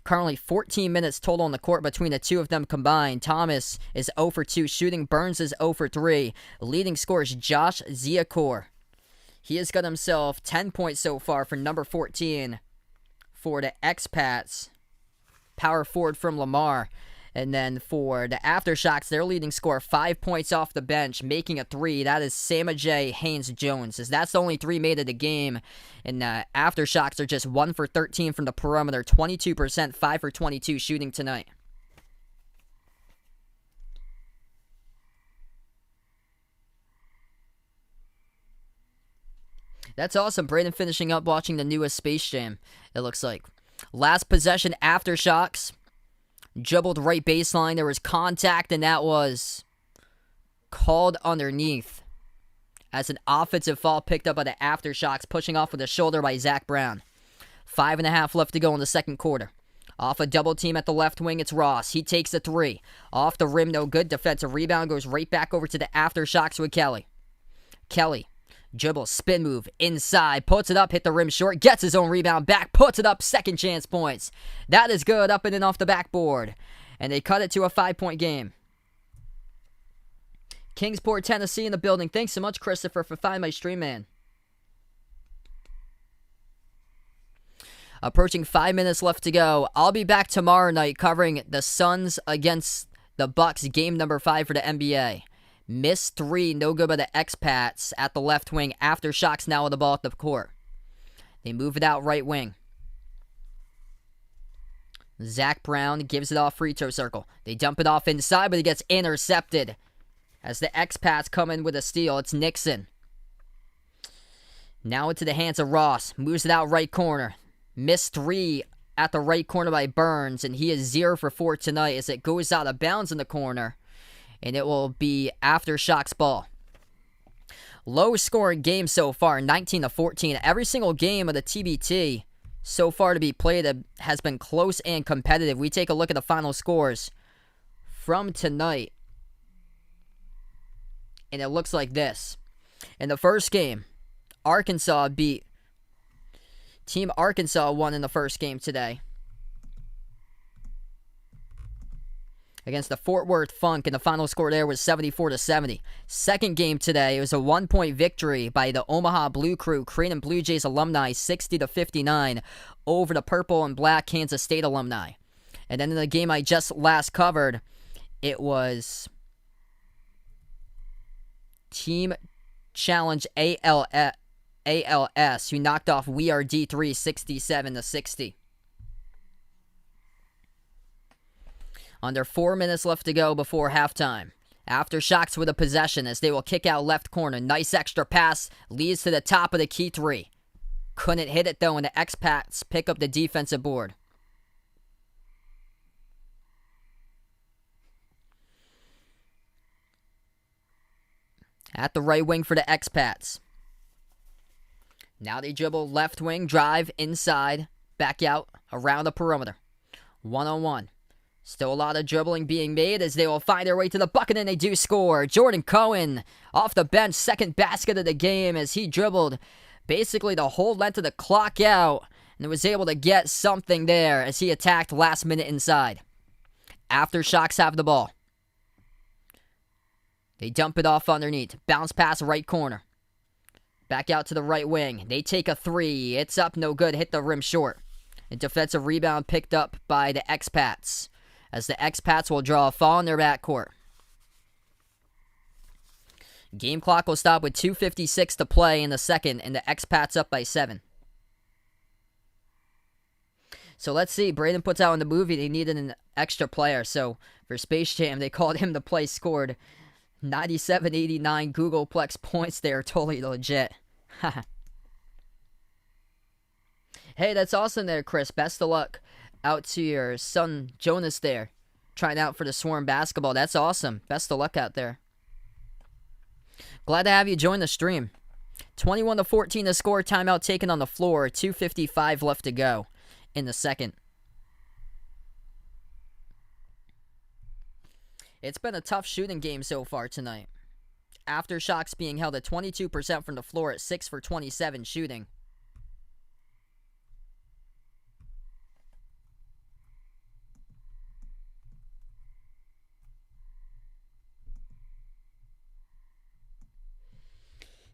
currently 14 minutes total on the court between the 2 of them combined. Thomas is 0 for 2 shooting. Burns is 0 for 3. Leading scorers Josh Ziakor. He has got himself 10 points so far for number 14 for the Expats. Power forward from Lamar. And then for the AfterShocks, their leading scorer, 5 points off the bench, making a 3. That is Samajay Haynes-Jones, as that's the only 3 made of the game. And AfterShocks are just 1 for 13 from the perimeter, 22%, 5 for 22 shooting tonight. That's awesome. Braden finishing up watching the newest Space Jam, it looks like. Last possession, AfterShocks. Dribbled right baseline. There was contact, and that was called underneath as an offensive foul picked up by the AfterShocks, pushing off with a shoulder by Zach Brown. 5.5 left to go in the second quarter. Off a double team at the left wing, it's Ross. He takes a 3. Off the rim, no good. Defensive rebound goes right back over to the AfterShocks with Kelly. Kelly. Dribble, spin move, inside, puts it up, hit the rim short, gets his own rebound back, puts it up, second chance points. That is good, up and in off the backboard. And they cut it to a 5-point game. Kingsport, Tennessee in the building. Thanks so much, Christopher, for finding my stream, man. Approaching 5 minutes left to go. I'll be back tomorrow night covering the Suns against the Bucks, game number 5 for the NBA. Missed 3, no good by the Expats at the left wing. AfterShocks now with the ball at the court. They move it out right wing. Zach Brown gives it off free throw circle. They dump it off inside, but it gets intercepted as the Expats come in with a steal. It's Nixon. Now into the hands of Ross. Moves it out right corner. Missed 3 at the right corner by Burns, and he is 0 for 4 tonight as it goes out of bounds in the corner. And it will be AfterShocks ball. Low scoring game so far, 19-14. Every single game of the TBT so far to be played has been close and competitive. We take a look at the final scores from tonight. And it looks like this. In the first game, Team Arkansas won in the first game today against the Fort Worth Funk, and the final score there was 74-70. Second game today, it was a 1-point victory by the Omaha Blue Crew, Creighton Blue Jays alumni, 60-59 over the purple and black Kansas State alumni. And then in the game I just last covered, it was Team Challenge ALS, who knocked off We Are D3 67-60. Under 4 minutes left to go before halftime. AfterShocks with a possession as they will kick out left corner. Nice extra pass leads to the top of the key 3. Couldn't hit it though, and the Expats pick up the defensive board. At the right wing for the Expats. Now they dribble left wing, drive inside, back out, around the perimeter. 1-on-1. Still a lot of dribbling being made as they will find their way to the bucket, and they do score. Jordan Cohen off the bench, second basket of the game as he dribbled basically the whole length of the clock out and was able to get something there as he attacked last minute inside. AfterShocks have the ball. They dump it off underneath. Bounce pass right corner. Back out to the right wing. They take a 3. It's up, no good. Hit the rim short. A defensive rebound picked up by the Expats, as the Expats will draw a foul in their backcourt. Game clock will stop with 2:56 to play in the second, and the Expats up by 7. So let's see. Braden puts out in the movie they needed an extra player. So for Space Jam, they called him the play scored. 9789 Googleplex points there. Totally legit. Hey, that's awesome there, Chris. Best of luck out to your son, Jonas, there. Trying out for the Swarm basketball. That's awesome. Best of luck out there. Glad to have you join the stream. 21-14 to score. Timeout taken on the floor. 2:55 left to go in the second. It's been a tough shooting game so far tonight. AfterShocks being held at 22% from the floor at 6 for 27 shooting.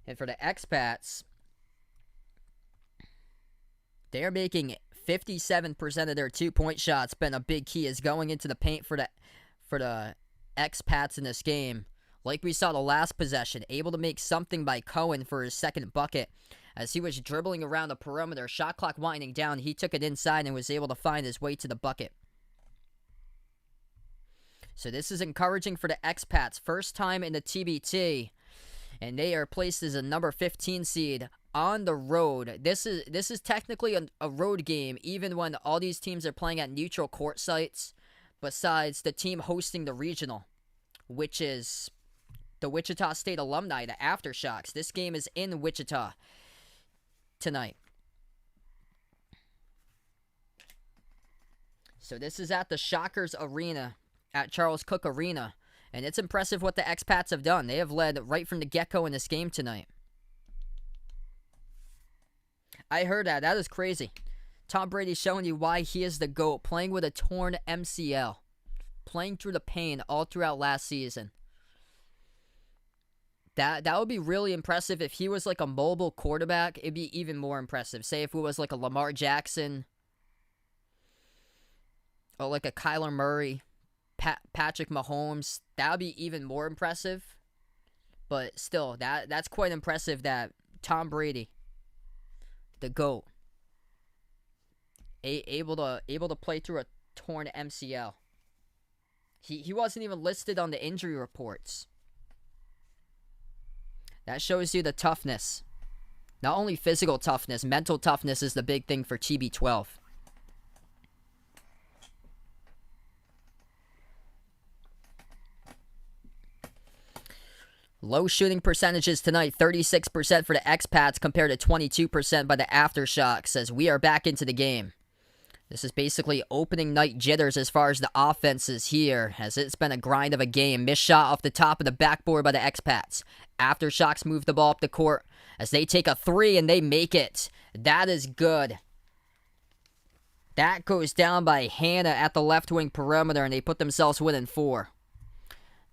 And for the expats, they're making 57% of their 2-point shots. Been a big key is going into the paint for the expats in this game. Like we saw the last possession, able to make something by Cohen for his second bucket. As he was dribbling around the perimeter, shot clock winding down, he took it inside and was able to find his way to the bucket. So this is encouraging for the expats. First time in the TBT. And they are placed as a number 15 seed on the road. This is technically a road game, even when all these teams are playing at neutral court sites, besides the team hosting the regional, which is the Wichita State alumni, the AfterShocks. This game is in Wichita tonight. So this is at the Shockers Arena, at Charles Cook Arena. And it's impressive what the expats have done. They have led right from the get-go in this game tonight. I heard that. That is crazy. Tom Brady showing you why he is the GOAT. Playing with a torn MCL. Playing through the pain all throughout last season. That would be really impressive. If he was like a mobile quarterback, it'd be even more impressive. Say if it was like a Lamar Jackson. Or like a Kyler Murray. Patrick Mahomes, that would be even more impressive. But still, that's quite impressive that Tom Brady, the GOAT, able to play through a torn MCL. He wasn't even listed on the injury reports. That shows you the toughness. Not only physical toughness, mental toughness is the big thing for TB12. Low shooting percentages tonight, 36% for the expats compared to 22% by the AfterShocks as we are back into the game. This is basically opening night jitters as far as the offense is here, as it's been a grind of a game. Missed shot off the top of the backboard by the expats. AfterShocks move the ball up the court as they take a three and they make it. That is good. That goes down by Hannah at the left wing perimeter and they put themselves within 4.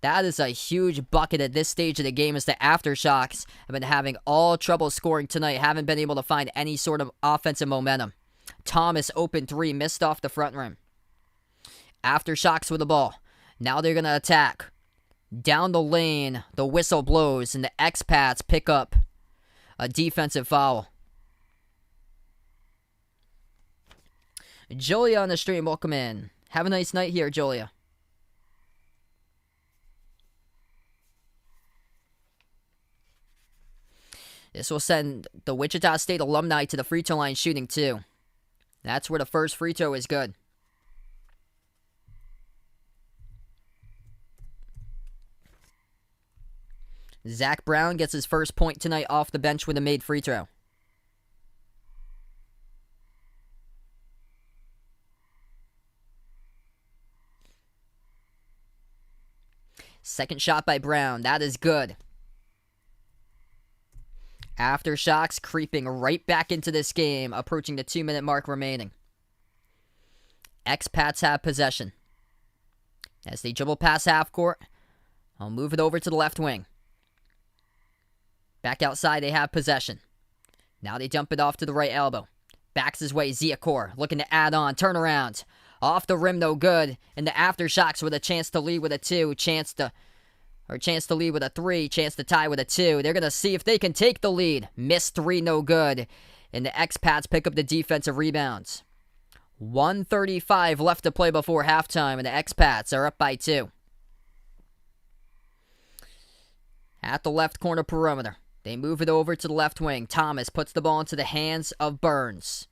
That is a huge bucket at this stage of the game as the AfterShocks have been having all trouble scoring tonight. Haven't been able to find any sort of offensive momentum. Thomas open 3, missed off the front rim. AfterShocks with the ball. Now they're going to attack. Down the lane, the whistle blows, and the expats pick up a defensive foul. Julia on the stream, welcome in. Have a nice night here, Julia. This will send the Wichita State alumni to the free throw line shooting 2. That's where the first free throw is good. Zach Brown gets his first point tonight off the bench with a made free throw. Second shot by Brown. That is good. AfterShocks creeping right back into this game, approaching the 2-minute mark remaining. Expats have possession. As they dribble past half court, I'll move it over to the left wing. Back outside, they have possession. Now they dump it off to the right elbow. Backs his way, Ziakor, looking to add on, turnaround. Off the rim, no good. And the AfterShocks with a chance to lead with a 2, chance to lead with a 3, chance to tie with a 2. They're going to see if they can take the lead. Missed 3, no good. And the expats pick up the defensive rebounds. 1:35 left to play before halftime, and the Expats are up by 2. At the left corner perimeter, they move it over to the left wing. Thomas puts the ball into the hands of Burns.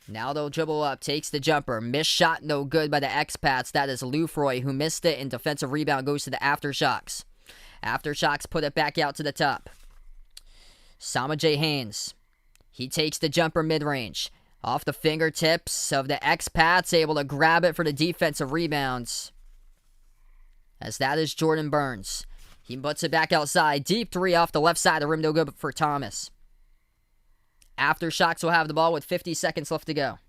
Now they'll dribble up, takes the jumper. Missed shot, no good by the Expats. That is Lufroy, who missed it, and defensive rebound goes to the AfterShocks. AfterShocks put it back out to the top. Sama J. Haynes. He takes the jumper mid-range. Off the fingertips of the Expats, able to grab it for the defensive rebounds. As that is Jordan Burns. He puts it back outside. Deep 3 off the left side of the rim, no good for Thomas. AfterShocks will have the ball with 50 seconds left to go.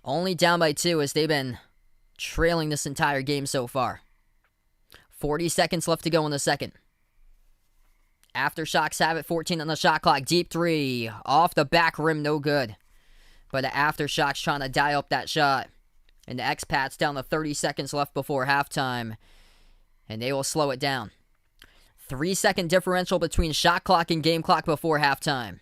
Only down by 2 as they've been trailing this entire game so far. 40 seconds left to go in the second. AfterShocks have it, 14 on the shot clock. Deep 3 off the back rim, no good. But the AfterShocks trying to dial up that shot. And the Expats down to 30 seconds left before halftime. And they will slow it down. 3-second differential between shot clock and game clock before halftime.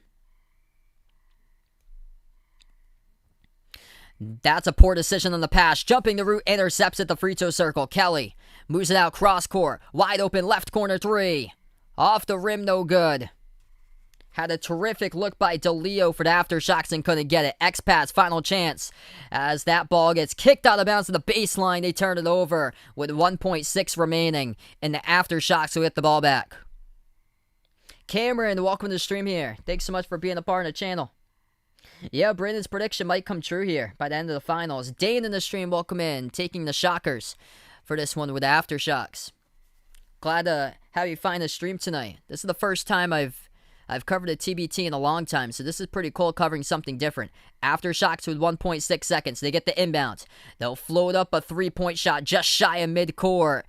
That's a poor decision on the pass. Jumping the route, intercepts at the free throw circle. Kelly moves it out cross court. Wide open left corner 3. Off the rim, no good. Had a terrific look by DeLeo for the AfterShocks and couldn't get it. Expats final chance as that ball gets kicked out of bounds to the baseline. They turn it over with 1.6 remaining, and the AfterShocks will get the ball back. Cameron, welcome to the stream here. Thanks so much for being a part of the channel. Yeah, Brandon's prediction might come true here by the end of the finals. Dane in the stream, welcome in, taking the Shockers for this one with the AfterShocks. Glad to have you find the stream tonight. This is the first time I've covered a TBT in a long time, so this is pretty cool covering something different. AfterShocks with 1.6 seconds. They get the inbound. They'll float up a three-point shot just shy of midcourt.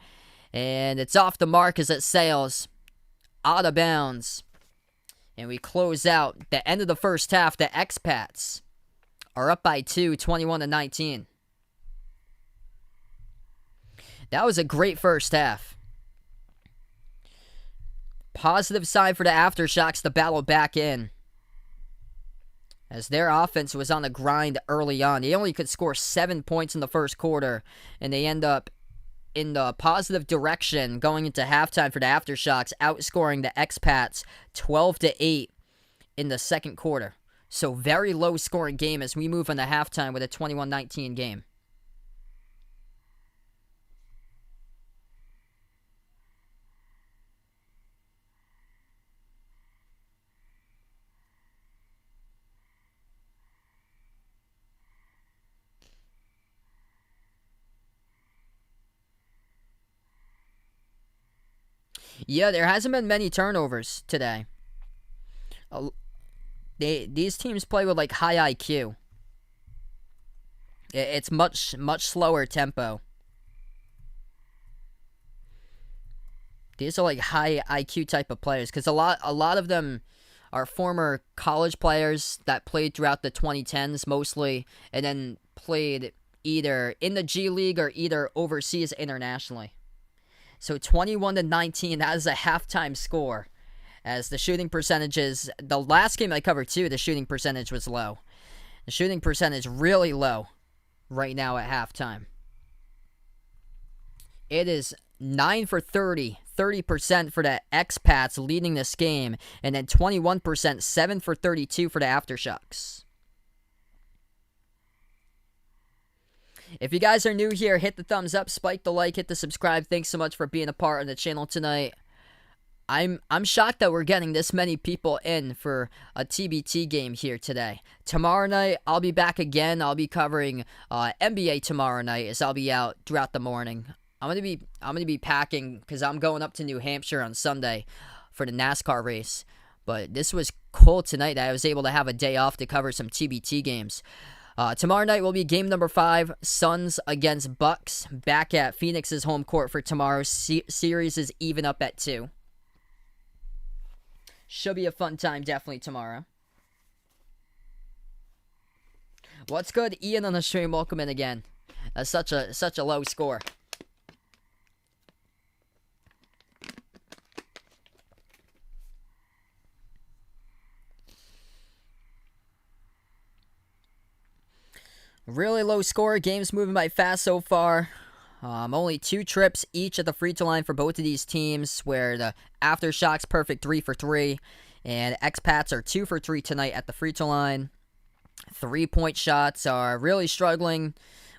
And it's off the mark as it sails out of bounds. And we close out the end of the first half. The Expats are up by 2, 21-19. That was a great first half. Positive sign for the AfterShocks to battle back in, as their offense was on the grind early on. They only could score 7 points in the first quarter, and they end up in the positive direction going into halftime for the AfterShocks, outscoring the Expats 12-8 in the second quarter. So very low scoring game as we move into halftime with a 21-19 game. Yeah, there hasn't been many turnovers today. These teams play with like high IQ. It's much slower tempo. These are like high IQ type of players because a lot of them are former college players that played throughout the 2010s mostly, and then played either in the G League or either overseas internationally. So 21-19, that is a halftime score. As the shooting percentages, the last game I covered too, the shooting percentage was low. The shooting percentage really low right now at halftime. It is 9 for 30, 30% for the Expats leading this game, and then 21%, 7 for 32 for the AfterShocks. If you guys are new here, hit the thumbs up, spike the like, hit the subscribe. Thanks so much for being a part of the channel tonight. I'm shocked that we're getting this many people in for a TBT game here today. Tomorrow night, I'll be back again. I'll be covering NBA tomorrow night as I'll be out throughout the morning. I'm gonna be packing because I'm going up to New Hampshire on Sunday for the NASCAR race. But this was cool tonight that I was able to have a day off to cover some TBT games. Tomorrow night will be game number 5, Suns against Bucks, back at Phoenix's home court for tomorrow. Series is even up at 2. Should be a fun time definitely tomorrow. What's good, Ian on the stream? Welcome in again. That's such a low score. Really low score. Game's moving by fast so far. Only 2 trips each at the free throw line for both of these teams, where the AfterShocks perfect 3 for 3, and Expats are 2 for 3 tonight at the free throw line. 3-point shots are really struggling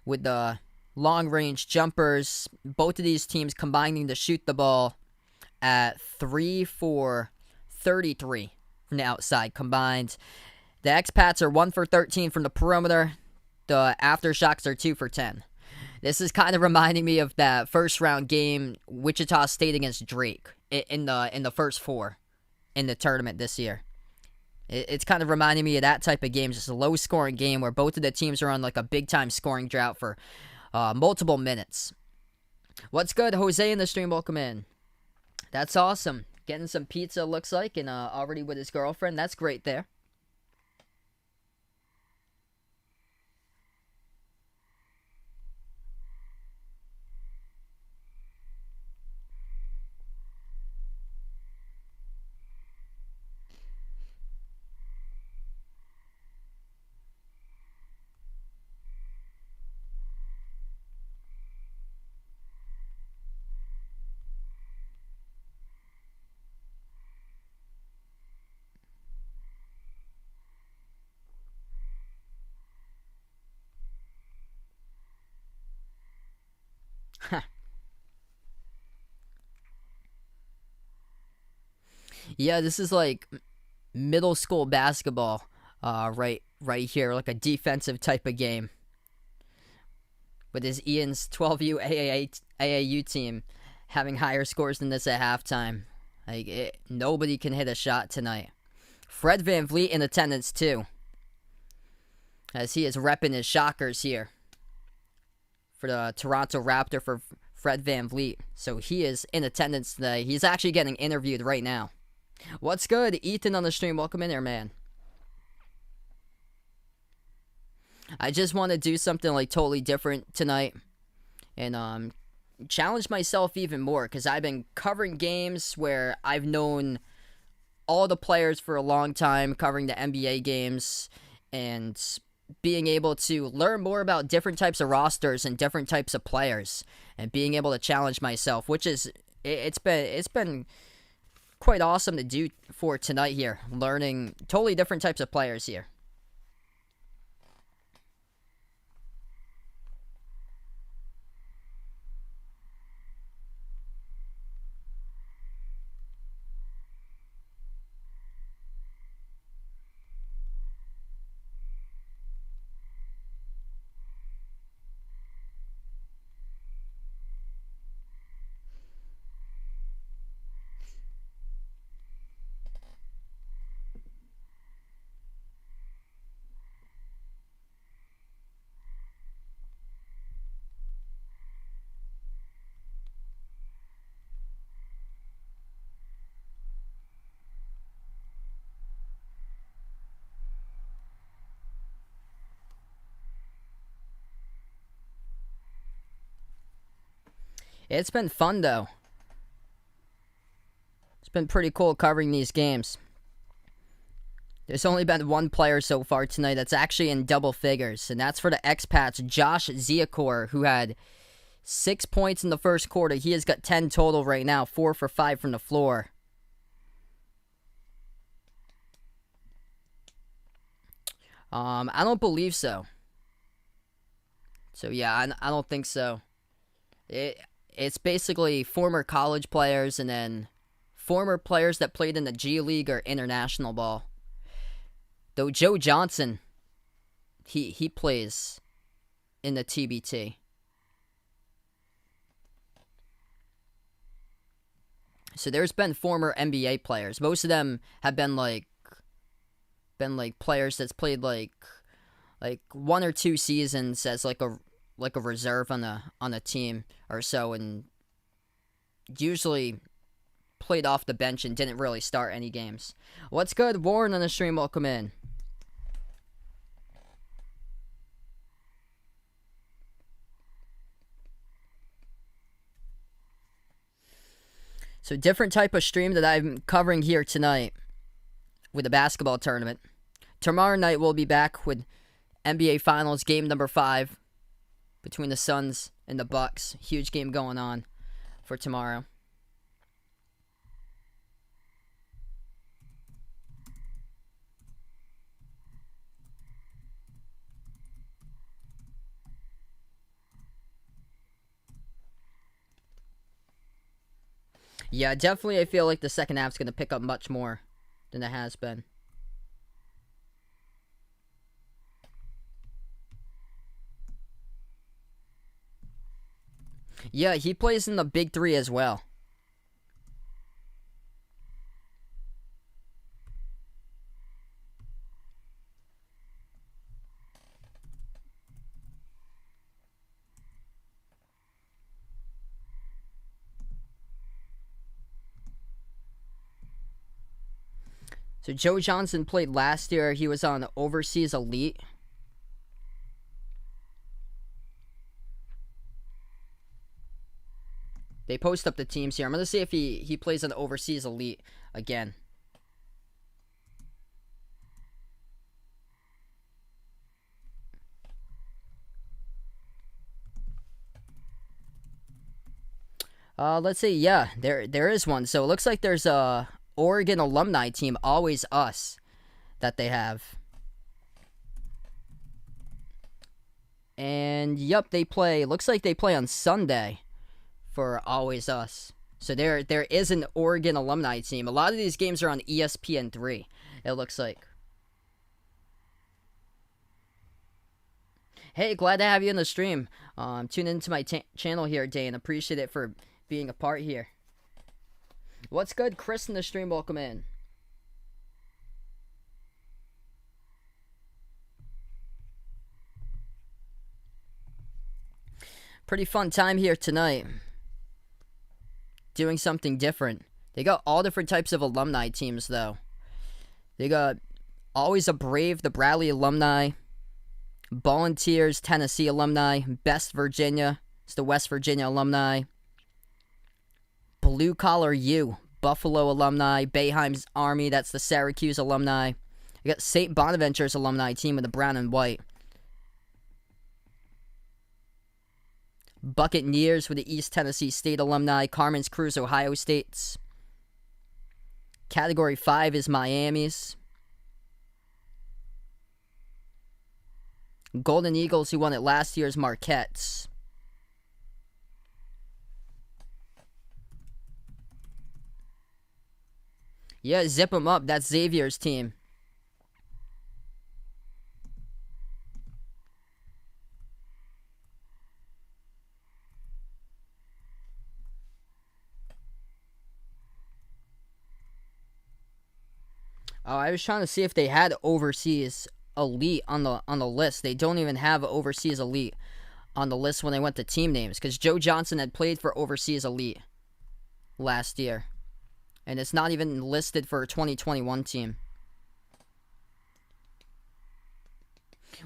with the long-range jumpers. Both of these teams combining to shoot the ball at 3 for 33 from the outside combined. The Expats are 1 for 13 from the perimeter. The AfterShocks are 2 for 10. This is kind of reminding me of that first round game, Wichita State against Drake, in the first 4 in the tournament this year. It's kind of reminding me of that type of game, just a low scoring game where both of the teams are on like a big time scoring drought for multiple minutes. What's good, Jose in the stream? Welcome in. That's awesome. Getting some pizza, looks like, and already with his girlfriend. That's great there. Yeah, this is like middle school basketball, right here, like a defensive type of game. With his Ian's 12U AAU team having higher scores than this at halftime. Nobody can hit a shot tonight. Fred VanVleet in attendance too, as he is repping his Shockers here for the Toronto Raptor for Fred VanVleet. So he is in attendance today. He's actually getting interviewed right now. What's good? Ethan on the stream. Welcome in there, man. I just want to do something like totally different tonight and challenge myself even more, because I've been covering games where I've known all the players for a long time, covering the NBA games and being able to learn more about different types of rosters and different types of players, and being able to challenge myself, which is it's been quite awesome to do for tonight here, learning totally different types of players here. It's been fun, though. It's been pretty cool covering these games. There's only been one player so far tonight that's actually in double figures, and that's for the expats, Josh Ziakor, who had 6 points in the first quarter. He has got 10 total right now, 4 for 5 from the floor. I don't believe so. So yeah, I don't think so. It's basically former college players and then former players that played in the G League or international ball. Though Joe Johnson, he plays in the TBT. So there's been former NBA players. Most of them have been like players that's played like 1 or 2 seasons as like a reserve on a team or so, and usually played off the bench and didn't really start any games. What's good, Warren on the stream? Welcome in. So different type of stream that I'm covering here tonight with the basketball tournament. Tomorrow night we'll be back with NBA Finals game number 5 between the Suns and the Bucks. Huge game going on for tomorrow. Yeah, definitely I feel like the second half's going to pick up much more than it has been. Yeah, he plays in the Big 3 as well. So Joe Johnson played last year. He was on Overseas Elite. They post up the teams here. I'm going to see if he plays on Overseas Elite again. Let's see. Yeah, there is one. So it looks like there's a Oregon alumni team, Always Us, that they have. And yep, they play. Looks like they play on Sunday for Always Us. So there is an Oregon alumni team. A lot of these games are on ESPN3. It looks like. Hey, glad to have you in the stream. Tune into my channel here, Dane. Appreciate it for being a part here. What's good, Chris in the stream? Welcome in. Pretty fun time here tonight. Doing something different. They got all different types of alumni teams, though. They got Always a Brave, the Bradley alumni. Volunteers, Tennessee alumni. Best Virginia, it's the West Virginia alumni. Blue Collar U, Buffalo alumni. Boeheim's Army, that's the Syracuse alumni. You got St. Bonaventure's alumni team with the brown and white. Buccaneers with the East Tennessee State alumni. Carmen's Cruz, Ohio State's. Category 5 is Miami's. Golden Eagles, who won it last year's Marquette's. Yeah, zip them up. That's Xavier's team. Oh, I was trying to see if they had Overseas Elite on the list. They don't even have Overseas Elite on the list when they went to team names, because Joe Johnson had played for Overseas Elite last year. And it's not even listed for a 2021 team.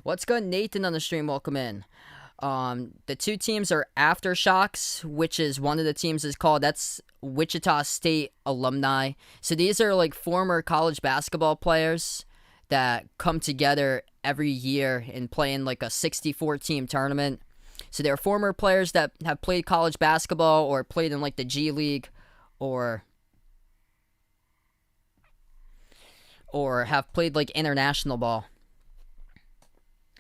What's good, Nathan on the stream? Welcome in. The two teams are AfterShocks, which is one of the teams is called. That's Wichita State alumni. So these are like former college basketball players that come together every year and play in like a 64-team tournament. So they're former players that have played college basketball or played in like the G League or have played like international ball.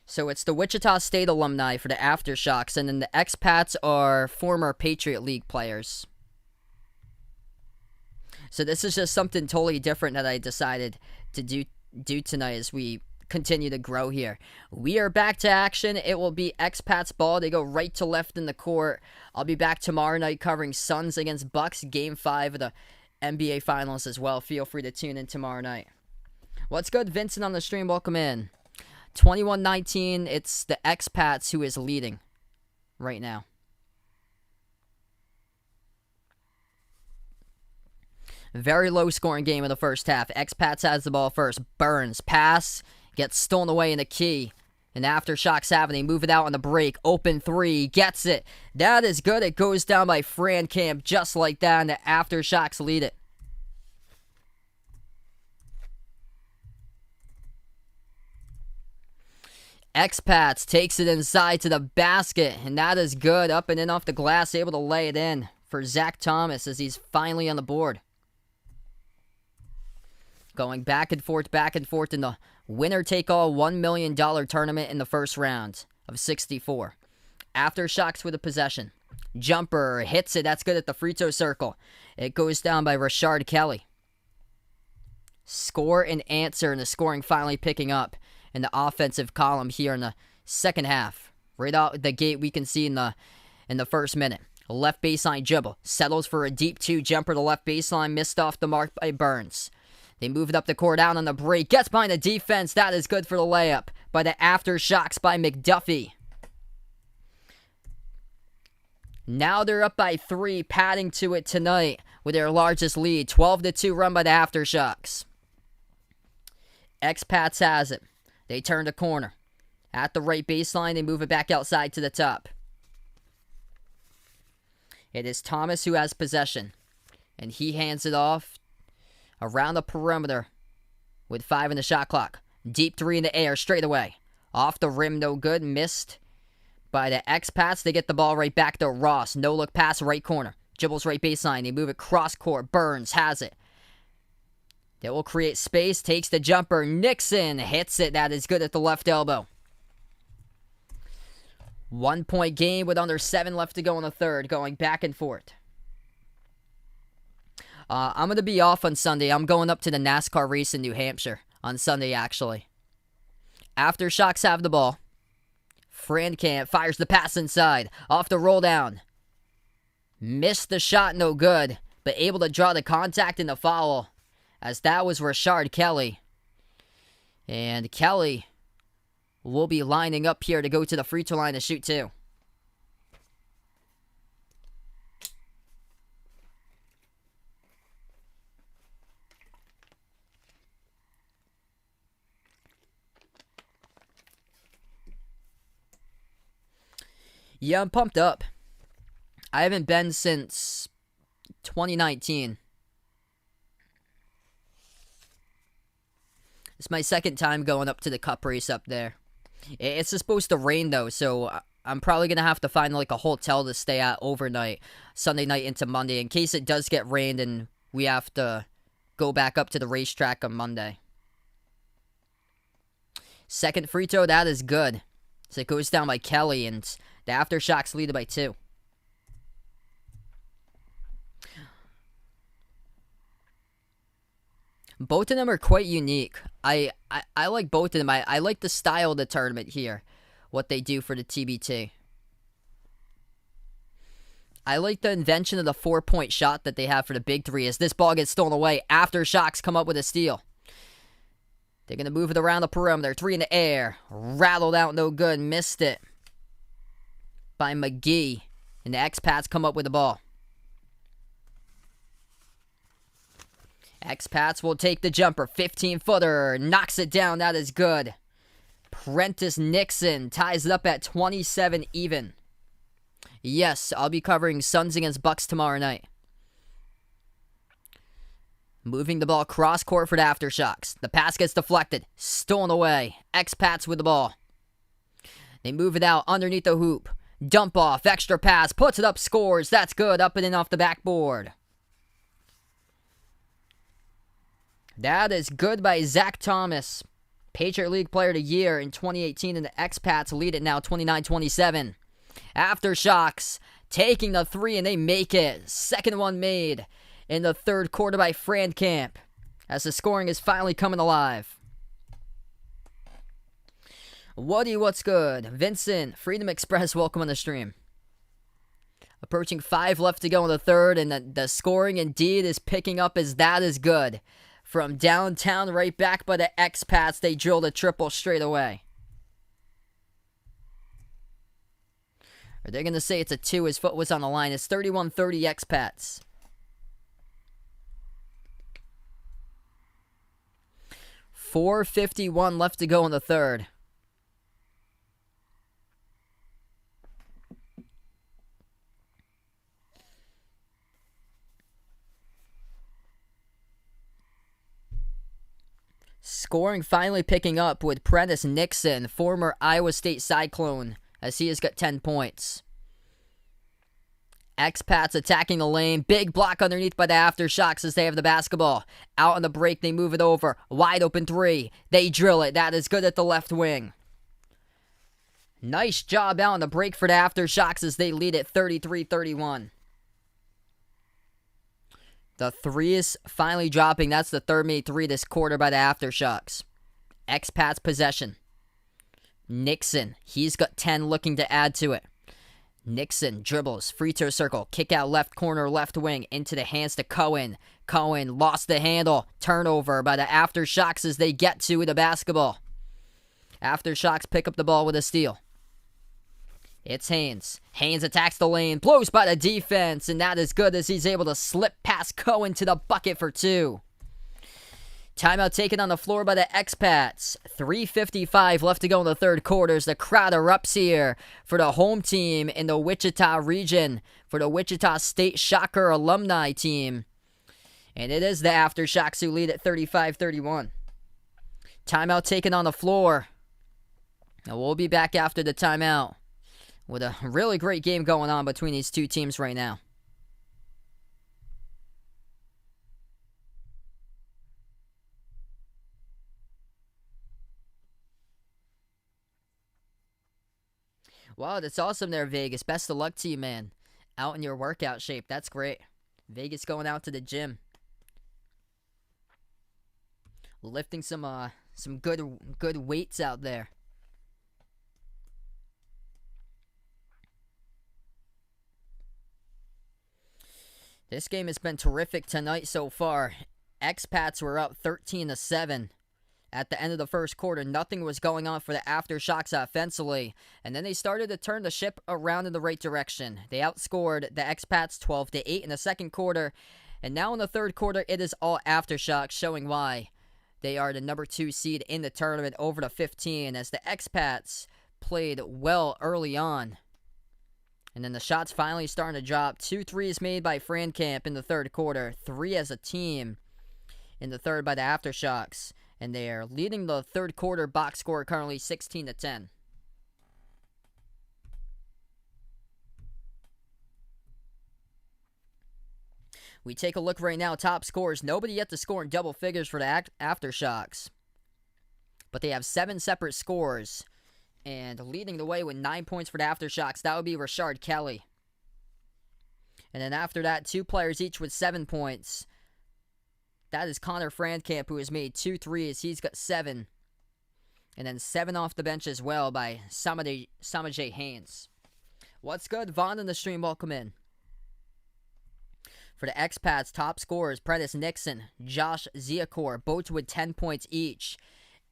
So it's the Wichita State alumni for the AfterShocks, and then the expats are former Patriot League players. So this is just something totally different that I decided to do tonight as we continue to grow here. We are back to action. It will be expats ball. They go right to left in the court. I'll be back tomorrow night covering Suns against Bucks, Game 5 of the NBA Finals as well. Feel free to tune in tomorrow night. What's good, Vincent on the stream? Welcome in. 21-19, it's the expats who is leading right now. Very low scoring game in the first half. Expats has the ball first. Burns, pass, gets stolen away in the key. And AfterShocks have it. They move it out on the break. Open three, gets it. That is good. It goes down by Fran Camp just like that, and the AfterShocks lead it. Expats takes it inside to the basket, and that is good. Up and in off the glass, able to lay it in for Zach Thomas as he's finally on the board. Going back and forth in the winner-take-all $1 million tournament in the first round of 64. AfterShocks with a possession. Jumper hits it. That's good at the free throw circle. It goes down by Rashard Kelly. Score and answer, and the scoring finally picking up in the offensive column here in the second half. Right out the gate, we can see in the first minute. Left baseline dribble. Settles for a deep 2 jumper to left baseline. Missed off the mark by Burns. They move it up the court out on the break. Gets behind the defense. That is good for the layup by the AfterShocks by McDuffie. Now they're up by 3, padding to it tonight with their largest lead. 12-2 run by the AfterShocks. Expats has it. They turn the corner. At the right baseline, they move it back outside to the top. It is Thomas who has possession. And he hands it off around the perimeter with 5 in the shot clock. Deep 3 in the air, straight away. Off the rim, no good. Missed by the Expats. They get the ball right back to Ross. No look pass, right corner. Dribbles right baseline. They move it cross court. Burns has it. They will create space. Takes the jumper. Nixon hits it. That is good at the left elbow. 1 point game with under 7 left to go in the third. Going back and forth. I'm going to be off on Sunday. I'm going up to the NASCAR race in New Hampshire on Sunday, actually. AfterShocks have the ball. Frankamp fires the pass inside. Off the roll down. Missed the shot, no good. But able to draw the contact and the foul. As that was Rashard Kelly. And Kelly will be lining up here to go to the free throw line to shoot 2. Yeah, I'm pumped up. I haven't been since 2019. It's my second time going up to the cup race up there. It's supposed to rain, though, so I'm probably going to have to find like a hotel to stay at overnight, Sunday night into Monday, in case it does get rained and we have to go back up to the racetrack on Monday. Second free throw, that is good. So it goes down by Kelly, and the AfterShocks lead it by 2. Both of them are quite unique. I like both of them. I like the style of the tournament here, what they do for the TBT. I like the invention of the 4-point shot that they have for the big 3 as this ball gets stolen away. AfterShocks come up with a steal. They're going to move it around the perimeter. 3 in the air. Rattled out, no good. Missed it by McGee. And the Expats come up with the ball. Expats will take the jumper. 15-footer. Knocks it down. That is good. Prentice Nixon ties it up at 27 even. Yes, I'll be covering Suns against Bucks tomorrow night. Moving the ball cross court for the AfterShocks. The pass gets deflected. Stolen away. Expats with the ball. They move it out underneath the hoop. Dump off. Extra pass. Puts it up. Scores. That's good. Up and in off the backboard. That is good by Zach Thomas. Patriot League Player of the Year in 2018. And the Expats lead it now 29-27. AfterShocks taking the 3 and they make it. Second one made in the third quarter by Frankamp as the scoring is finally coming alive. Woody, what's good? Vincent, Freedom Express, welcome on the stream. Approaching 5 left to go in the third, and the scoring indeed is picking up as that is good. From downtown right back by the Expats, they drilled a triple straight away. Are they going to say it's a 2? His foot was on the line. It's 31-30 Expats. .451 left to go in the third. Scoring finally picking up with Prentice Nixon, former Iowa State Cyclone, as he has got 10 points. Expats attacking the lane. Big block underneath by the AfterShocks as they have the basketball. Out on the break, they move it over. Wide open three. They drill it. That is good at the left wing. Nice job out on the break for the AfterShocks as they lead it 33-31. The three is finally dropping. That's the third made three this quarter by the AfterShocks. Expats possession. Nixon. He's got 10 looking to add to it. Nixon dribbles, free throw circle, kick out left corner, left wing, into the hands to Cohen. Cohen lost the handle. Turnover by the AfterShocks as they get to the basketball. AfterShocks pick up the ball with a steal. It's Haynes. Haynes attacks the lane, blows by the defense, and that is good as he's able to slip past Cohen to the bucket for two. Timeout taken on the floor by the Expats. 3:55 left to go in the third quarter as the crowd erupts here for the home team in the Wichita region, for the Wichita State Shocker alumni team. And it is the AfterShocks who lead at 35-31. Timeout taken on the floor. Now we'll be back after the timeout with a really great game going on between these two teams right now. Wow, that's awesome there, Vegas. Best of luck to you, man. Out in your workout shape. That's great. Vegas going out to the gym. Lifting some good weights out there. This game has been terrific tonight so far. Expats were up 13-7. At the end of the first quarter, nothing was going on for the AfterShocks offensively, and then they started to turn the ship around in the right direction. They outscored the Expats 12-8 in the second quarter, and now in the third quarter, it is all AfterShocks, showing why they are the number 2 seed in the tournament over the 15, as the Expats played well early on. And then the shots finally starting to drop. 2 threes made by Frankamp in the third quarter, 3 as a team in the third by the AfterShocks. And they are leading the third quarter box score currently 16-10. We take a look right now. Top scores. Nobody yet to score in double figures for the AfterShocks. But they have 7 separate scores. And leading the way with 9 points for the AfterShocks, that would be Rashard Kelly. And then after that, 2 players each with 7 points. That is Connor Frankamp, who has made 2 threes. He's got 7. And then 7 off the bench as well by Samajay Haynes. What's good? Vaughn in the stream, welcome in. For the Expats, top scorers, Prentice Nixon, Josh Ziakor, both with 10 points each.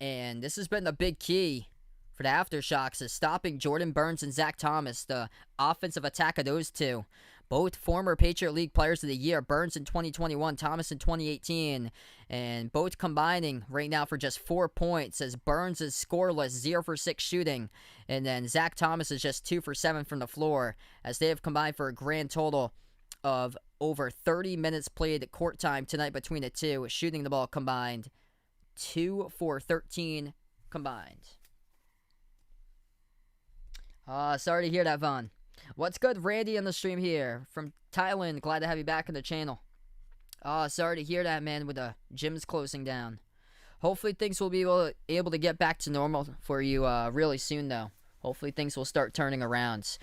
And this has been the big key for the AfterShocks, is stopping Jordan Burns and Zach Thomas, the offensive attack of those two. Both former Patriot League Players of the Year, Burns in 2021, Thomas in 2018, and both combining right now for just 4 points, as Burns is scoreless, 0 for 6 shooting, and then Zach Thomas is just 2 for 7 from the floor, as they have combined for a grand total of over 30 minutes played court time tonight between the two, shooting the ball combined 2 for 13 combined. Sorry to hear that, Vaughn. What's good? Randy on the stream here from Thailand. Glad to have you back on the channel. Sorry to hear that, man, with the gyms closing down. Hopefully things will be able to get back to normal for you really soon, though. Hopefully things will start turning around.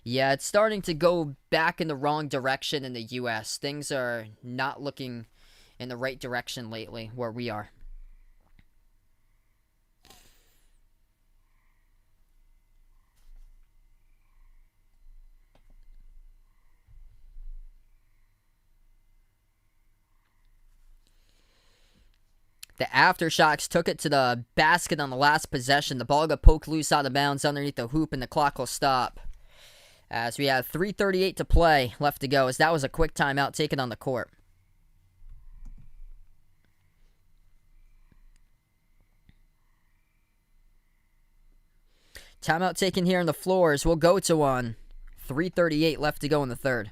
Yeah, it's starting to go back in the wrong direction in the U.S. Things are not looking in the right direction lately where we are. The AfterShocks took it to the basket on the last possession. The ball got poked loose out of bounds underneath the hoop, and the clock will stop. As we have 3:38 to play left to go, as that was a quick timeout taken on the court. Timeout taken here on the floors. We'll go to one. 3:38 left to go in the third.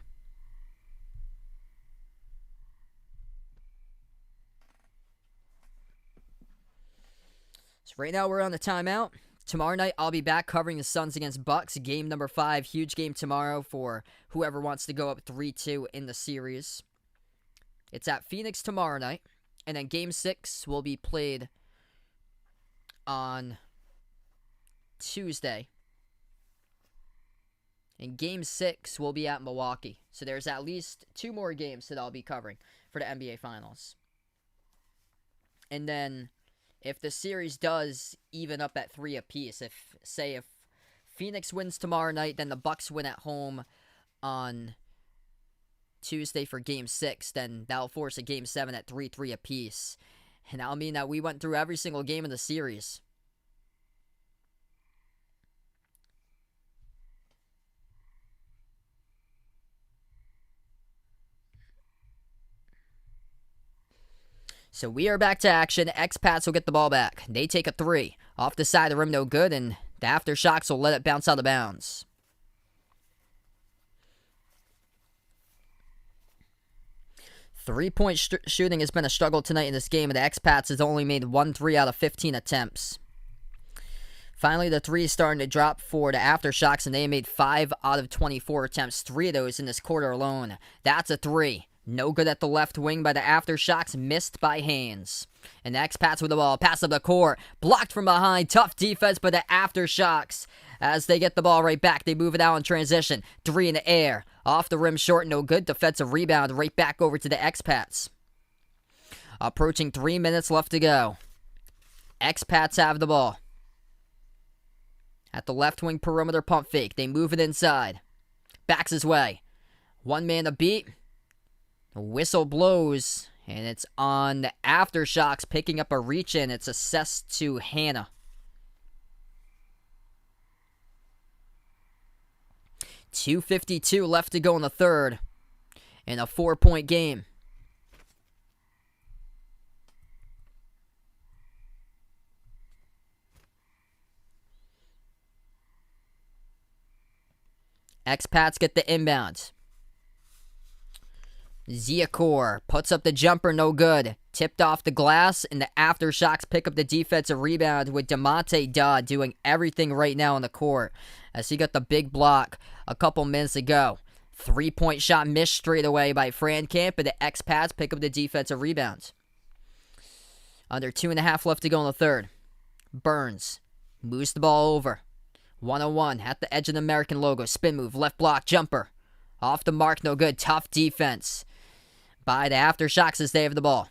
Right now we're on the timeout. Tomorrow night I'll be back covering the Suns against Bucks. Game number 5. Huge game tomorrow for whoever wants to go up 3-2 in the series. It's at Phoenix tomorrow night. And then Game 6 will be played on Tuesday. And Game 6 will be at Milwaukee. So there's at least 2 more games that I'll be covering for the NBA Finals. And then if the series does even up at 3 apiece, if Phoenix wins tomorrow night, then the Bucks win at home on Tuesday for Game 6, then that'll force a Game 7 at 3-3 apiece. And that'll mean that we went through every single game of the series. So we are back to action. Expats will get the ball back. They take a 3. Off the side of the rim, no good, and the AfterShocks will let it bounce out of bounds. Three-point shooting has been a struggle tonight in this game, and the Expats has only made 1 3 out of 15 attempts. Finally, the 3 is starting to drop for the AfterShocks, and they made 5 out of 24 attempts. 3 of those in this quarter alone. That's a 3. No good at the left wing by the AfterShocks, missed by Haynes. And the Expats with the ball, pass up the court, blocked from behind, tough defense by the AfterShocks. As they get the ball right back, they move it out in transition. 3 in the air, off the rim short, no good. Defensive rebound right back over to the Expats. Approaching 3 minutes left to go. Expats have the ball. At the left wing perimeter pump fake, they move it inside. Backs his way. 1 man a beat. The whistle blows, and it's on the AfterShocks picking up a reach in. It's assessed to Hannah. 2:52 left to go in the third, in a 4-point game. Expats get the inbound. Ziakor puts up the jumper, no good. Tipped off the glass, and the AfterShocks pick up the defensive rebound with DeMonte Dodd doing everything right now on the court, as he got the big block a couple minutes ago. 3-point shot missed straight away by Frankamp, and the Expats pick up the defensive rebound. Under 2.5 left to go in the third. Burns moves the ball over. 1-on-1 at the edge of the American logo. Spin move, left block, jumper. Off the mark, no good. Tough defense by the AfterShocks as they have the ball.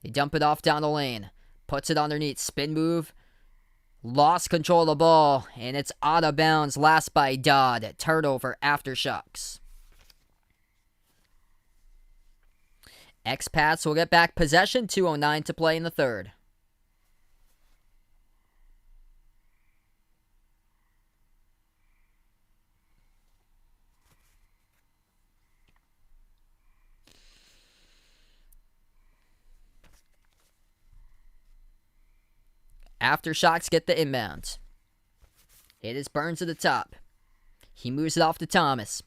They dump it off down the lane. Puts it underneath. Spin move. Lost control of the ball, and it's out of bounds. Last by Dodd. Turnover, AfterShocks. Expats will get back possession. 2:09 to play in the third. AfterShocks get the inbound. It is Burns at the top. He moves it off to Thomas.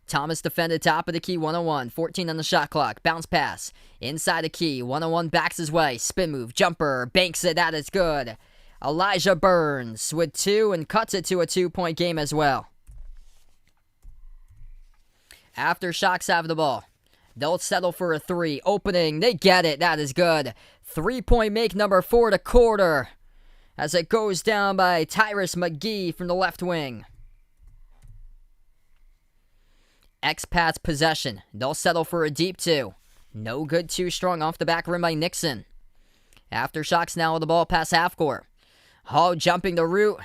Thomas defended top of the key, 1-on-1. 14 on the shot clock. Bounce pass. Inside the key. 1-on-1 backs his way. Spin move. Jumper. Banks it. That is good. Elijah Burns with 2 and cuts it to a 2-point game as well. AfterShocks have the ball. They'll settle for a 3. Opening. They get it. That is good. 3-point make number 4 to quarter, as it goes down by Tyrus McGee from the left wing. Expats possession. They'll settle for a deep 2. No good, too strong off the back rim by Nixon. AfterShocks now with the ball past half court. Oh, jumping the route.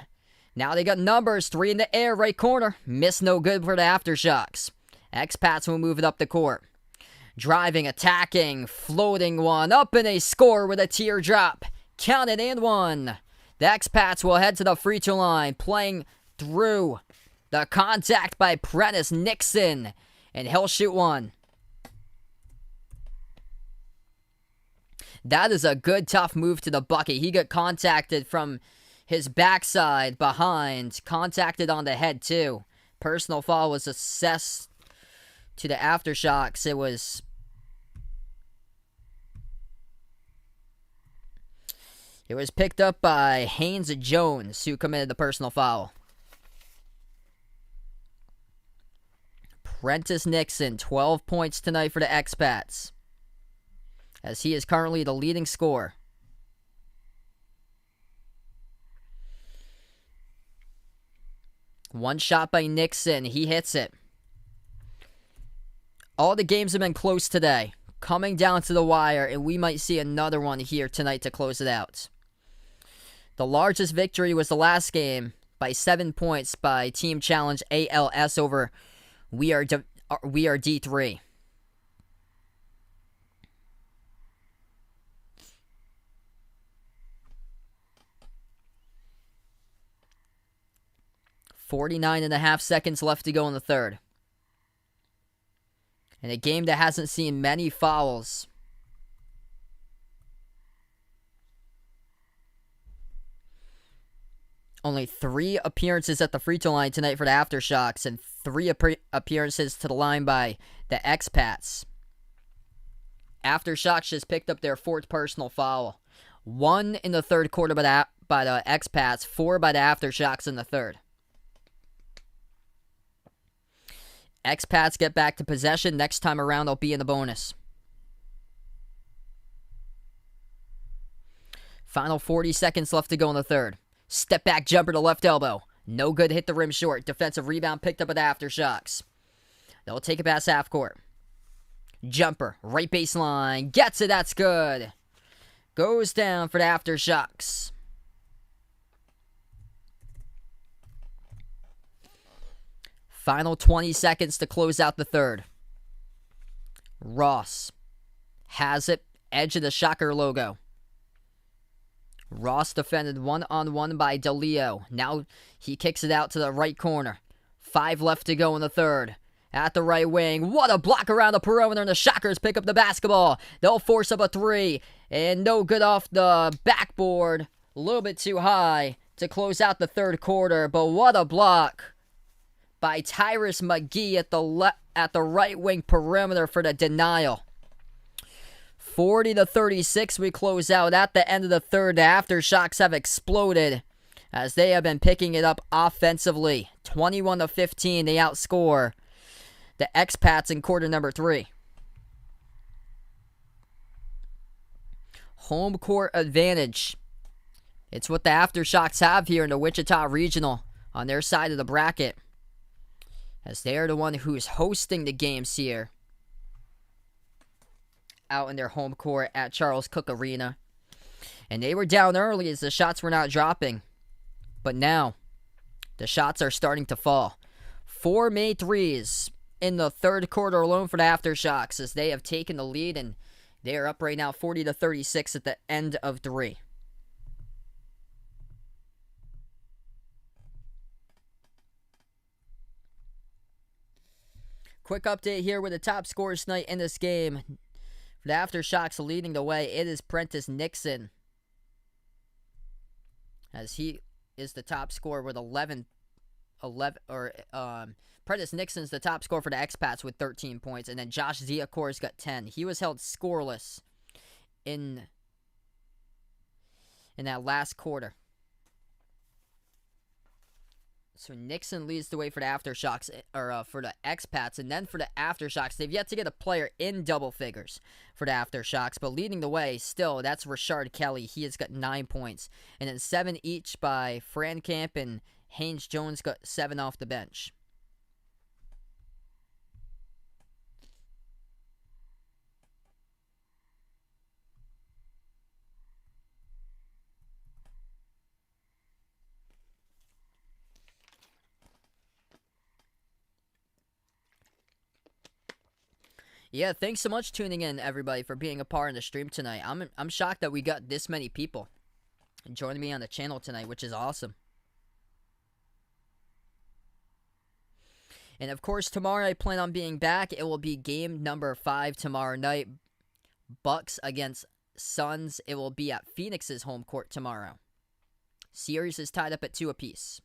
Now they got numbers. 3 in the air, right corner. Miss, no good for the AfterShocks. Expats will move it up the court. Driving, attacking, floating one. Up and a score with a teardrop. Count it and 1. The Expats will head to the free throw line, playing through the contact by Prentice Nixon, and he'll shoot 1. That is a good, tough move to the bucket. He got contacted from his backside behind, contacted on the head too. Personal foul was assessed to the AfterShocks. It was It was picked up by Haynes Jones, who committed the personal foul. Prentice Nixon, 12 points tonight for the Expats, as he is currently the leading scorer. One shot by Nixon. He hits it. All the games have been close today, coming down to the wire, and we might see another one here tonight to close it out. The largest victory was the last game by 7 points by Team Challenge ALS over We Are D3. .49.5 seconds left to go in the third. In a game that hasn't seen many fouls. Only 3 appearances at the free throw line tonight for the AfterShocks, and 3 appearances to the line by the Expats. AfterShocks just picked up their 4th personal foul. 1 in the third quarter by the Expats, 4 by the AfterShocks in the third. Expats get back to possession. Next time around, they'll be in the bonus. Final 40 seconds left to go in the third. Step back jumper to left elbow. No good, hit the rim short. Defensive rebound picked up at AfterShocks. They'll take it past half court. Jumper, right baseline. Gets it, that's good. Goes down for the AfterShocks. Final 20 seconds to close out the third. Ross has it, edge of the Shocker logo. Ross defended one-on-one by DeLeo. Now he kicks it out to the right corner. 5 left to go in the third. At the right wing. What a block around the perimeter, and the Shockers pick up the basketball. They'll force up a 3. And no good off the backboard. A little bit too high to close out the third quarter. But what a block by Tyrus McGee at the right wing perimeter for the denial. 40-36, we close out at the end of the third. The AfterShocks have exploded as they have been picking it up offensively. 21-15, they outscore the Expats in quarter number 3. Home court advantage. It's what the AfterShocks have here in the Wichita Regional on their side of the bracket, as they are the one who's hosting the games here out in their home court at Charles Cook Arena. And they were down early as the shots were not dropping. But now, the shots are starting to fall. 4 made threes in the third quarter alone for the AfterShocks, as they have taken the lead, and they are up right now 40-36 at the end of 3. Quick update here with the top scorers tonight in this game. For the AfterShocks leading the way, it is Prentice Nixon, as he is the top scorer with 11. Prentice Nixon's the top scorer for the Expats with 13 points, and then Josh Ziakor's got 10. He was held scoreless in that last quarter. So Nixon leads the way for the AfterShocks, or for the Expats, and then for the AfterShocks, they've yet to get a player in double figures for the AfterShocks, but leading the way still, that's Rashard Kelly. He has got 9 points, and then 7 each by Frankamp, and Haynes Jones got 7 off the bench. Yeah, thanks so much tuning in, everybody, for being a part of the stream tonight. I'm shocked that we got this many people joining me on the channel tonight, which is awesome. And of course, tomorrow I plan on being back. It will be game number 5 tomorrow night. Bucks against Suns. It will be at Phoenix's home court tomorrow. Series is tied up at 2 apiece.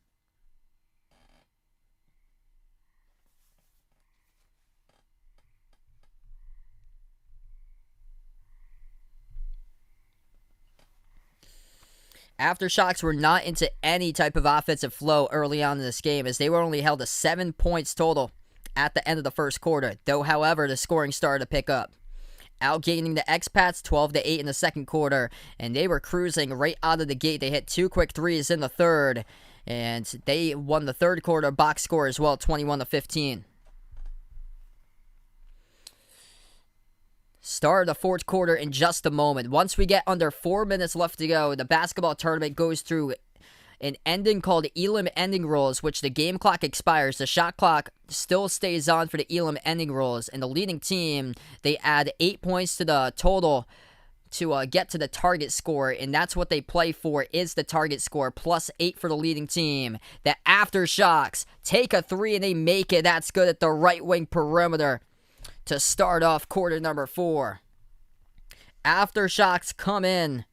AfterShocks were not into any type of offensive flow early on in this game, as they were only held to 7 points total at the end of the first quarter, though, however, the scoring started to pick up. Outgaining the Expats 12-8 in the second quarter, and they were cruising right out of the gate. They hit 2 quick threes in the third, and they won the third quarter box score as well, 21-15. Start of the fourth quarter in just a moment. Once we get under 4 minutes left to go, the basketball tournament goes through an ending called Elam ending rules, which the game clock expires. The shot clock still stays on for the Elam ending rules, and the leading team, they add 8 points to the total to get to the target score, and that's what they play for, is the target score, plus 8 for the leading team. The AfterShocks take a 3 and they make it. That's good at the right wing perimeter to start off quarter number 4. AfterShocks come in,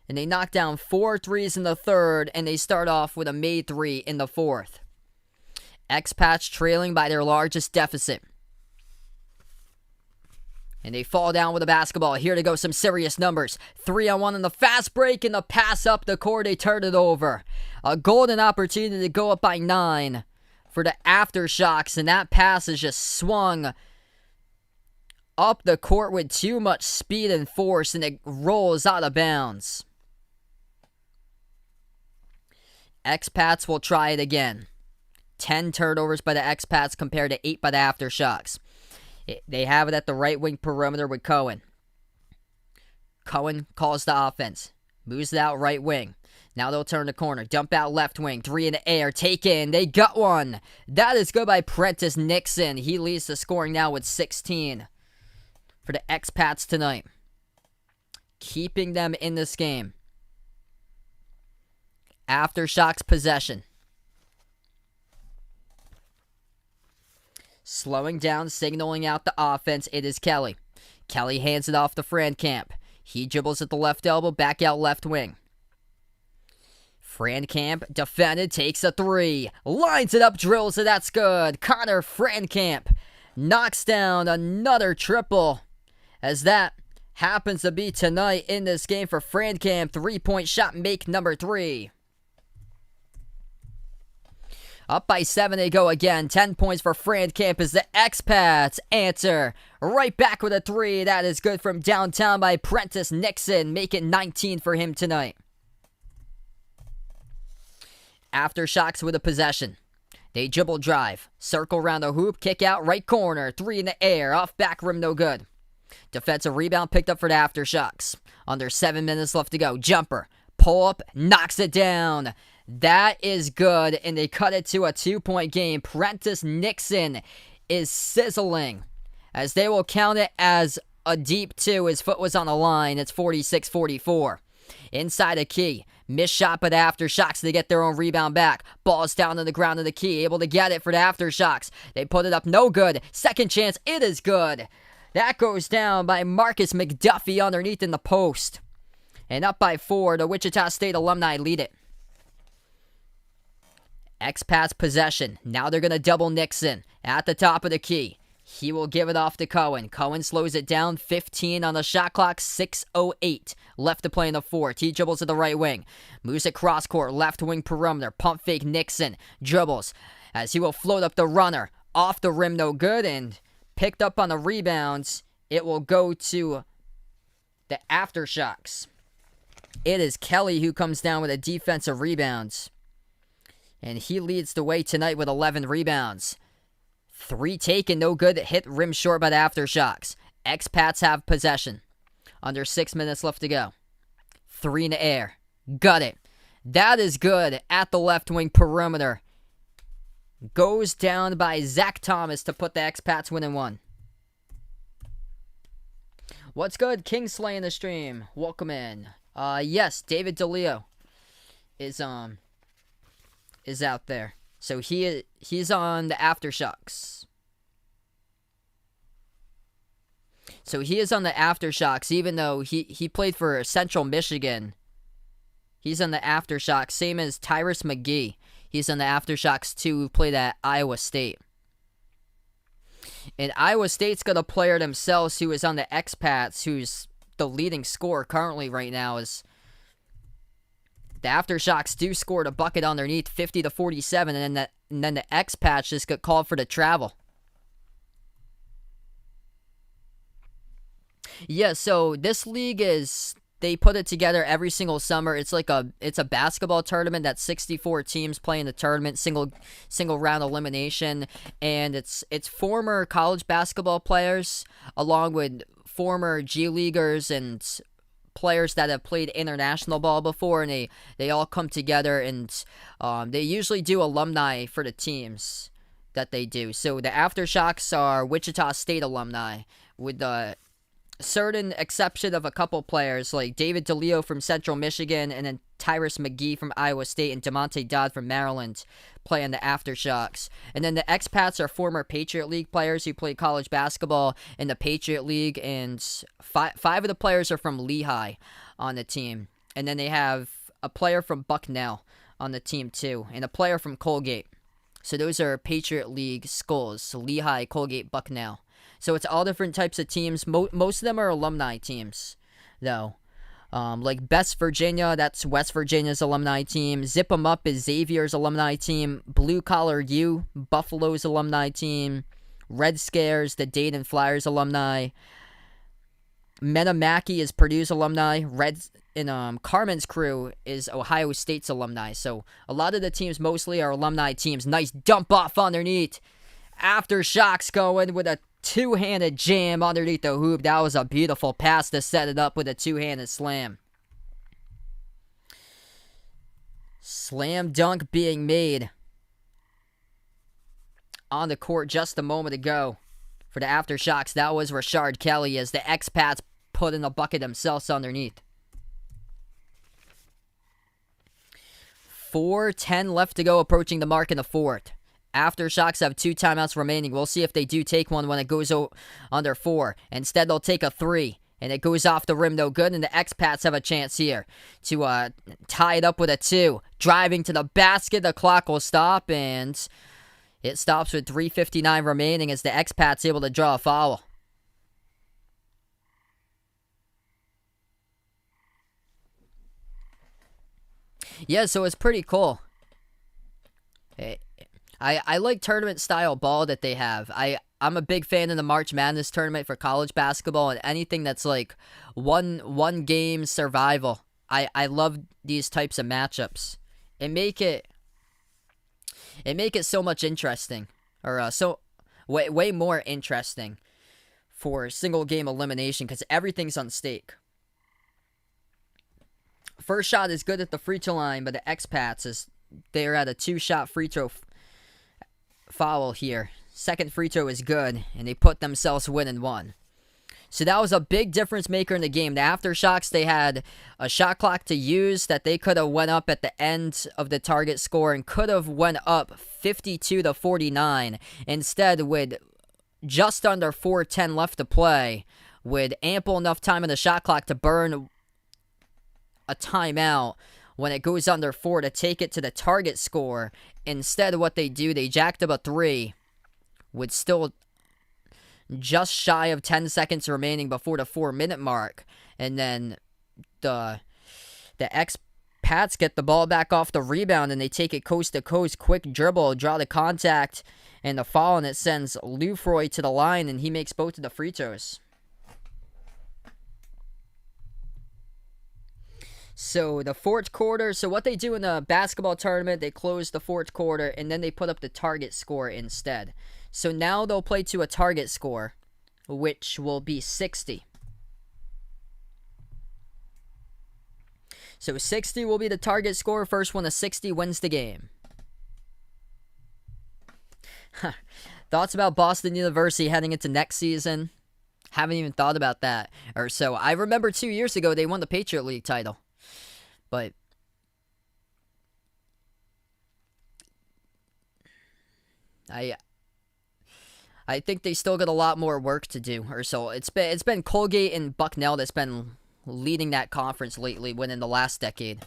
and they knock down 4 threes in the third, and they start off with a made 3 in the fourth. Expats trailing by their largest deficit. And they fall down with the basketball. Here to go some serious numbers. 3-on-1 in the fast break, and the pass up the court, they turn it over. A golden opportunity to go up by 9 for the AfterShocks, and that pass is just swung up the court with too much speed and force, and it rolls out of bounds. Expats will try it again. 10 turnovers by the Expats compared to 8 by the AfterShocks. They have it at the right wing perimeter with Cohen. Cohen calls the offense. Moves it out right wing. Now they'll turn the corner. Dump out left wing. 3 in the air. Take in. They got one. That is good by Prentice Nixon. He leads the scoring now with 16 for the Expats tonight, keeping them in this game. AfterShocks possession. Slowing down, signaling out the offense, it is Kelly. Kelly hands it off to Frankamp. He dribbles at the left elbow, back out left wing. Frankamp defended, takes a 3. Lines it up, drills it, that's good. Connor Frankamp knocks down another triple, as that happens to be tonight in this game for Frankamp. 3-point shot, make number 3. Up by 7 they go again. 10 points for Frankamp as the Expats answer right back with a 3. That is good from downtown by Prentice Nixon. Make it 19 for him tonight. AfterShocks with a possession. They dribble drive. Circle around the hoop. Kick out right corner. 3 in the air. Off back rim, no good. Defensive rebound picked up for the AfterShocks. Under 7 minutes left to go. Jumper. Pull up. Knocks it down. That is good, and they cut it to a 2-point game. Prentice Nixon is sizzling, as they will count it as a deep 2. His foot was on the line. It's 46-44. Inside the key. Missed shot by the AfterShocks. They get their own rebound back. Ball's down to the ground of the key. Able to get it for the AfterShocks. They put it up. No good. Second chance. It is good. That goes down by Marcus McDuffie underneath in the post. And up by 4. The Wichita State alumni lead it. Expats possession. Now they're going to double Nixon at the top of the key. He will give it off to Cohen. Cohen slows it down. 15 on the shot clock. 6:08 left to play in the fourth. He dribbles to the right wing. Moves it cross court. Left wing perimeter. Pump fake Nixon. Dribbles as he will float up the runner. Off the rim, no good. And picked up on the rebounds. It will go to the AfterShocks. It is Kelly who comes down with a defensive rebounds. And he leads the way tonight with 11 rebounds. 3 taken, no good. Hit rim short by the AfterShocks. Expats have possession. Under 6 minutes left to go. 3 in the air. Got it. That is good at the left wing perimeter. Goes down by Zach Thomas to put the Expats winning 1. What's good? Kingsley in the stream. Welcome in. Yes, David DeLeo is out there. So he's on the AfterShocks. So he is on the AfterShocks, even though he played for Central Michigan. He's on the AfterShocks, same as Tyrus McGee. He's on the AfterShocks too, who played at Iowa State. And Iowa State's got a player themselves who is on the Expats, who's the leading scorer currently right now. the AfterShocks do score a bucket underneath, 50-47, and then the X-Patch just got called for the travel. Yeah, so this league they put it together every single summer. It's a basketball tournament that's 64 teams playing the tournament, single round elimination, and it's former college basketball players along with former G Leaguers and players that have played international ball before, and they all come together, and they usually do alumni for the teams that they do. So the AfterShocks are Wichita State alumni, with the certain exception of a couple players like David DeLeo from Central Michigan, and then Tyrus McGee from Iowa State, and Demonte Dodd from Maryland playing the AfterShocks. And then the Expats are former Patriot League players who played college basketball in the Patriot League, and five of the players are from Lehigh on the team. And then they have a player from Bucknell on the team too, and a player from Colgate. So those are Patriot League schools, so Lehigh, Colgate, Bucknell. So it's all different types of teams. Most of them are alumni teams, though. Like Best Virginia, that's West Virginia's alumni team. Zip 'em Up is Xavier's alumni team. Blue Collar U, Buffalo's alumni team. Red Scares, the Dayton Flyers alumni. Metamaki is Purdue's alumni. Carmen's Crew is Ohio State's alumni. So a lot of the teams mostly are alumni teams. Nice dump off underneath. AfterShocks going with a two-handed jam underneath the hoop. That was a beautiful pass to set it up with a two-handed slam. Slam dunk being made on the court just a moment ago for the AfterShocks. That was Rashard Kelly as the expats put in a bucket themselves underneath. 4:10 left to go, approaching the mark in the fourth. AfterShocks have 2 timeouts remaining. We'll see if they do take one when it goes under 4. Instead, they'll take a 3, and it goes off the rim no good, and the Expats have a chance here to tie it up with a 2. Driving to the basket, the clock will stop, and it stops with 3:59 remaining as the Expats able to draw a foul. Yeah, so it's pretty cool. I like tournament-style ball that they have. I'm a big fan of the March Madness tournament for college basketball, and anything that's like one game survival. I love these types of matchups. It make it so much interesting, or way more interesting for single game elimination because everything's on stake. First shot is good at the free throw line, but the Expats they're at a 2-shot free throw foul here. Second free throw is good, and they put themselves winning 1. So that was a big difference maker in the game. The AfterShocks, they had a shot clock to use that they could have went up at the end of the target score and could have went up 52-49. Instead, with just under 4:10 left to play, with ample enough time in the shot clock to burn a timeout when it goes under 4 to take it to the target score. Instead of what they do, they jacked up a 3 with still just shy of 10 seconds remaining before the 4-minute mark. And then the Expats get the ball back off the rebound, and they take it coast to coast, quick dribble, draw the contact, and the foul, and it sends Lufroy to the line, and he makes both of the free throws. So the fourth quarter, so what they do in the basketball tournament, they close the fourth quarter, and then they put up the target score instead. So now they'll play to a target score, which will be 60. So 60 will be the target score. First one to 60 wins the game. Thoughts about Boston University heading into next season? Haven't even thought about that. Or so. I remember 2 years ago they won the Patriot League title. But I think they still got a lot more work to do. Or so. It's been Colgate and Bucknell that's been leading that conference lately, within the last decade.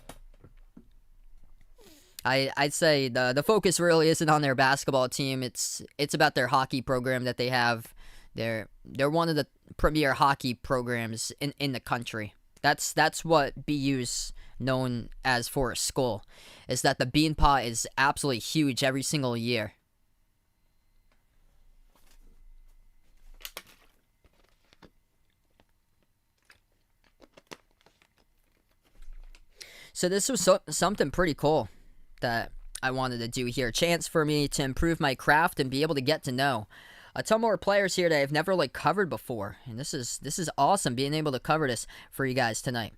I'd say the focus really isn't on their basketball team. It's about their hockey program that they have. They're one of the premier hockey programs in the country. That's what BU's known as for a skull, is that the bean pot is absolutely huge every single year. So this was something pretty cool that I wanted to do here. Chance for me to improve my craft and be able to get to know a ton more players here that I've never covered before. And this is awesome being able to cover this for you guys tonight.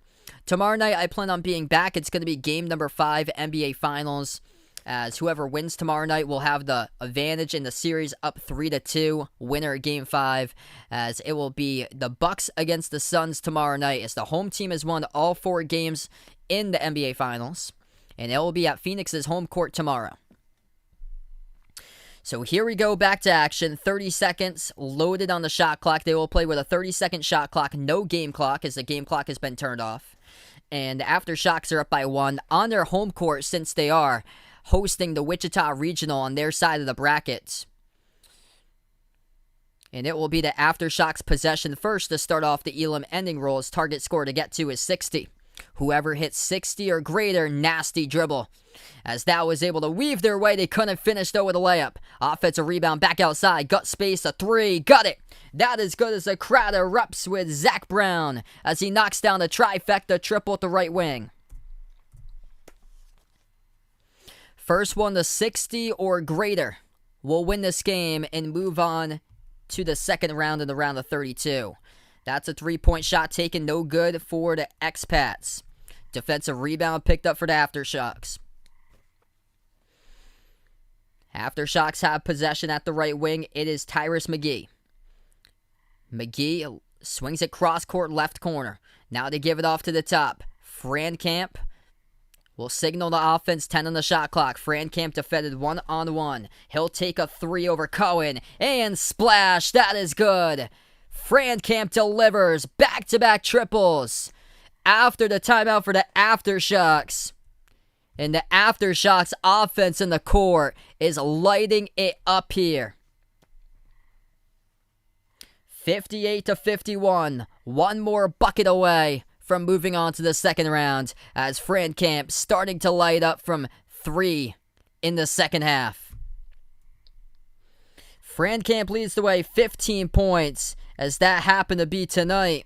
Tomorrow night I plan on being back. It's going to be game number 5 NBA Finals. As whoever wins tomorrow night will have the advantage in the series, up 3-2, winner of game 5, as it will be the Bucks against the Suns tomorrow night, as the home team has won all 4 games in the NBA Finals, and it will be at Phoenix's home court tomorrow. So here we go, back to action. 30 seconds loaded on the shot clock. They will play with a 30-second shot clock, no game clock, as the game clock has been turned off. And the AfterShocks are up by 1 on their home court, since they are hosting the Wichita Regional on their side of the bracket. And it will be the AfterShocks possession first to start off the Elam ending rolls. Target score to get to is 60. Whoever hits 60 or greater, nasty dribble. As that was able to weave their way, they couldn't finish though with a layup. Offensive rebound back outside, gut space, a 3, got it. That is good as the crowd erupts with Zach Brown as he knocks down the trifecta triple at the right wing. First one to 60 or greater will win this game and move on to the second round in the round of 32. That's a 3-point shot taken, no good for the Expats. Defensive rebound picked up for the AfterShocks. AfterShocks have possession at the right wing. It is Tyrus McGee. McGee swings it cross court left corner. Now they give it off to the top. Frankamp will signal the offense, 10 on the shot clock. Frankamp defended 1-on-1. He'll take a 3 over Cohen. And splash. That is good. Frankamp delivers. Back-to-back triples. After the timeout for the AfterShocks. And the AfterShocks offense in the court is lighting it up here. 58-51. One more bucket away from moving on to the second round, as Frankamp starting to light up from 3 in the second half. Frankamp leads the way, 15 points, as that happened to be tonight.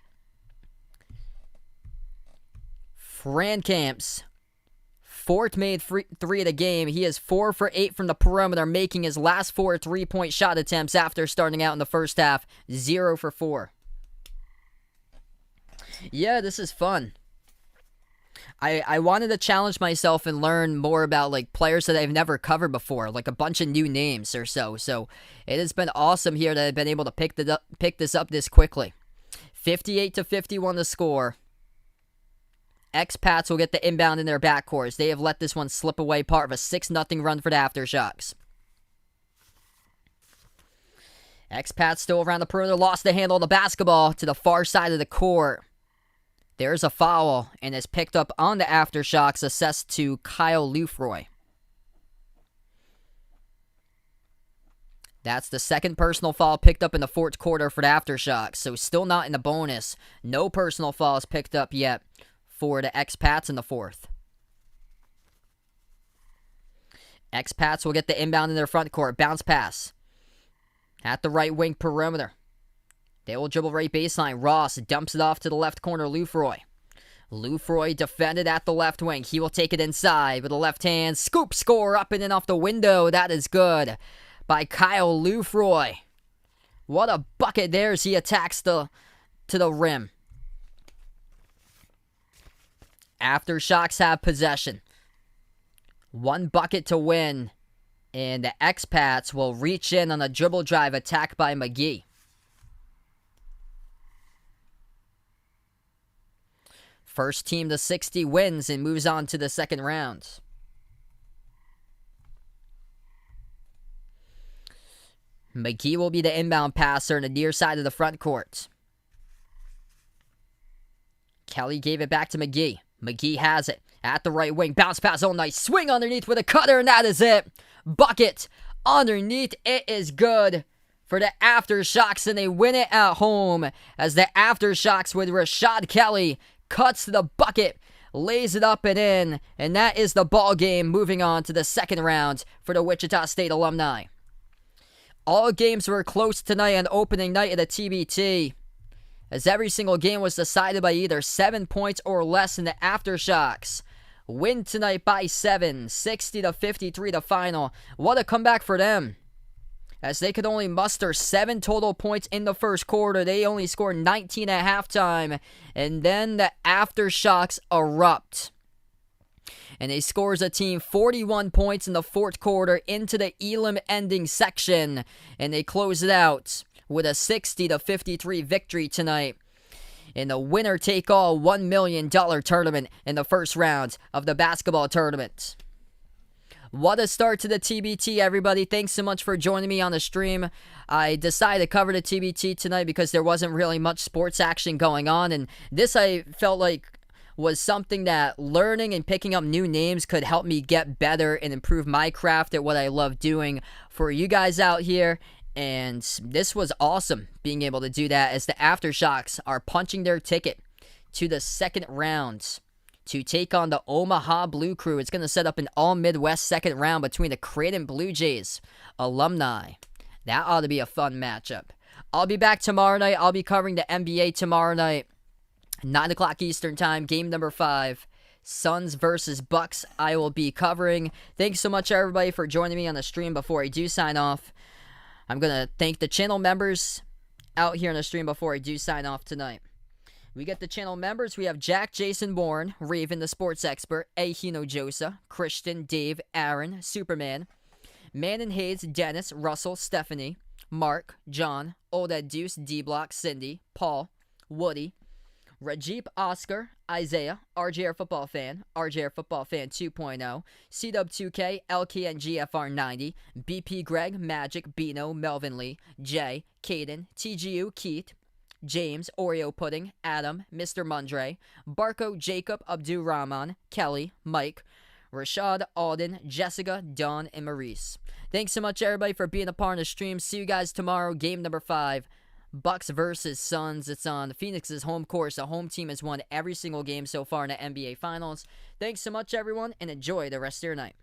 Frankamp's fourth made 3 of the game. He is 4 for 8 from the perimeter, making his last 4 3-point shot attempts after starting out in the first half, 0 for 4. Yeah, this is fun. I wanted to challenge myself and learn more about players that I've never covered before, a bunch of new names or so. So it has been awesome here that I've been able to pick this up this quickly. 58-51 the score. Expats will get the inbound in their backcourts. They have let this one slip away, part of a 6-0 run for the AfterShocks. Expats still around the perimeter, lost the handle of the basketball to the far side of the court. There's a foul, and it's picked up on the AfterShocks, assessed to Kyle Lufroy. That's the second personal foul picked up in the fourth quarter for the AfterShocks, so still not in the bonus. No personal fouls picked up yet for the Expats in the fourth. Expats will get the inbound in their front court. Bounce pass at the right wing perimeter. They will dribble right baseline. Ross dumps it off to the left corner. Lufroy. Lufroy defended at the left wing. He will take it inside with the left hand. Scoop score up and in off the window. That is good by Kyle Lufroy. What a bucket there as he attacks to the rim. AfterShocks have possession. 1 bucket to win. And the Expats will reach in on a dribble drive attack by McGee. First team to 60 wins and moves on to the second round. McGee will be the inbound passer in the near side of the front court. Kelly gave it back to McGee. McGee has it at the right wing. Bounce pass, oh nice. Swing underneath with a cutter, and that is it. Bucket underneath. It is good for the AfterShocks, and they win it at home as the AfterShocks with Rashad Kelly cuts to the bucket, lays it up and in, and that is the ball game moving on to the second round for the Wichita State alumni. All games were close tonight on opening night of the TBT, as every single game was decided by either 7 points or less in the AfterShocks. Win tonight by 7, 60-53 the final. What a comeback for them, as they could only muster 7 total points in the first quarter. They only scored 19 at halftime, and then the AfterShocks erupt. And they scores a team 41 points in the fourth quarter into the Elam ending section, and they close it out with a 60-53 victory tonight in the winner-take-all $1 million tournament in the first round of the basketball tournament. What a start to the TBT, everybody. Thanks so much for joining me on the stream. I decided to cover the TBT tonight because there wasn't really much sports action going on, and this I felt like was something that learning and picking up new names could help me get better and improve my craft at what I love doing for you guys out here. And this was awesome, being able to do that, as the AfterShocks are punching their ticket to the second round to take on the Omaha Blue Crew. It's going to set up an all-Midwest second round between the Creighton Blue Jays alumni. That ought to be a fun matchup. I'll be back tomorrow night. I'll be covering the NBA tomorrow night, 9 o'clock Eastern Time, game number 5. Suns versus Bucks I will be covering. Thanks so much, everybody, for joining me on the stream. Before I do sign off, I'm going to thank the channel members out here on the stream before I do sign off tonight. We get the channel members. We have Jack Jason Bourne, Raven the Sports Expert, Ahino Josa, Christian, Dave, Aaron, Superman, Man and Hayes, Dennis, Russell, Stephanie, Mark, John, Old Ed Deuce, D-Block, Cindy, Paul, Woody, Rajib, Oscar, Isaiah, RJR Football Fan, RJR Football Fan 2.0, CW2K, LKNGFR90, BP Greg, Magic, Bino, Melvin Lee, Jay, Caden, TGU, Keith, James, Oreo Pudding, Adam, Mr. Mundre, Barco, Jacob, Abdul Rahman, Kelly, Mike, Rashad, Alden, Jessica, Dawn, and Maurice. Thanks so much, everybody, for being a part of the stream. See you guys tomorrow. Game number 5. Bucks versus Suns. It's on Phoenix's home course. The home team has won every single game so far in the NBA Finals. Thanks so much, everyone, and enjoy the rest of your night.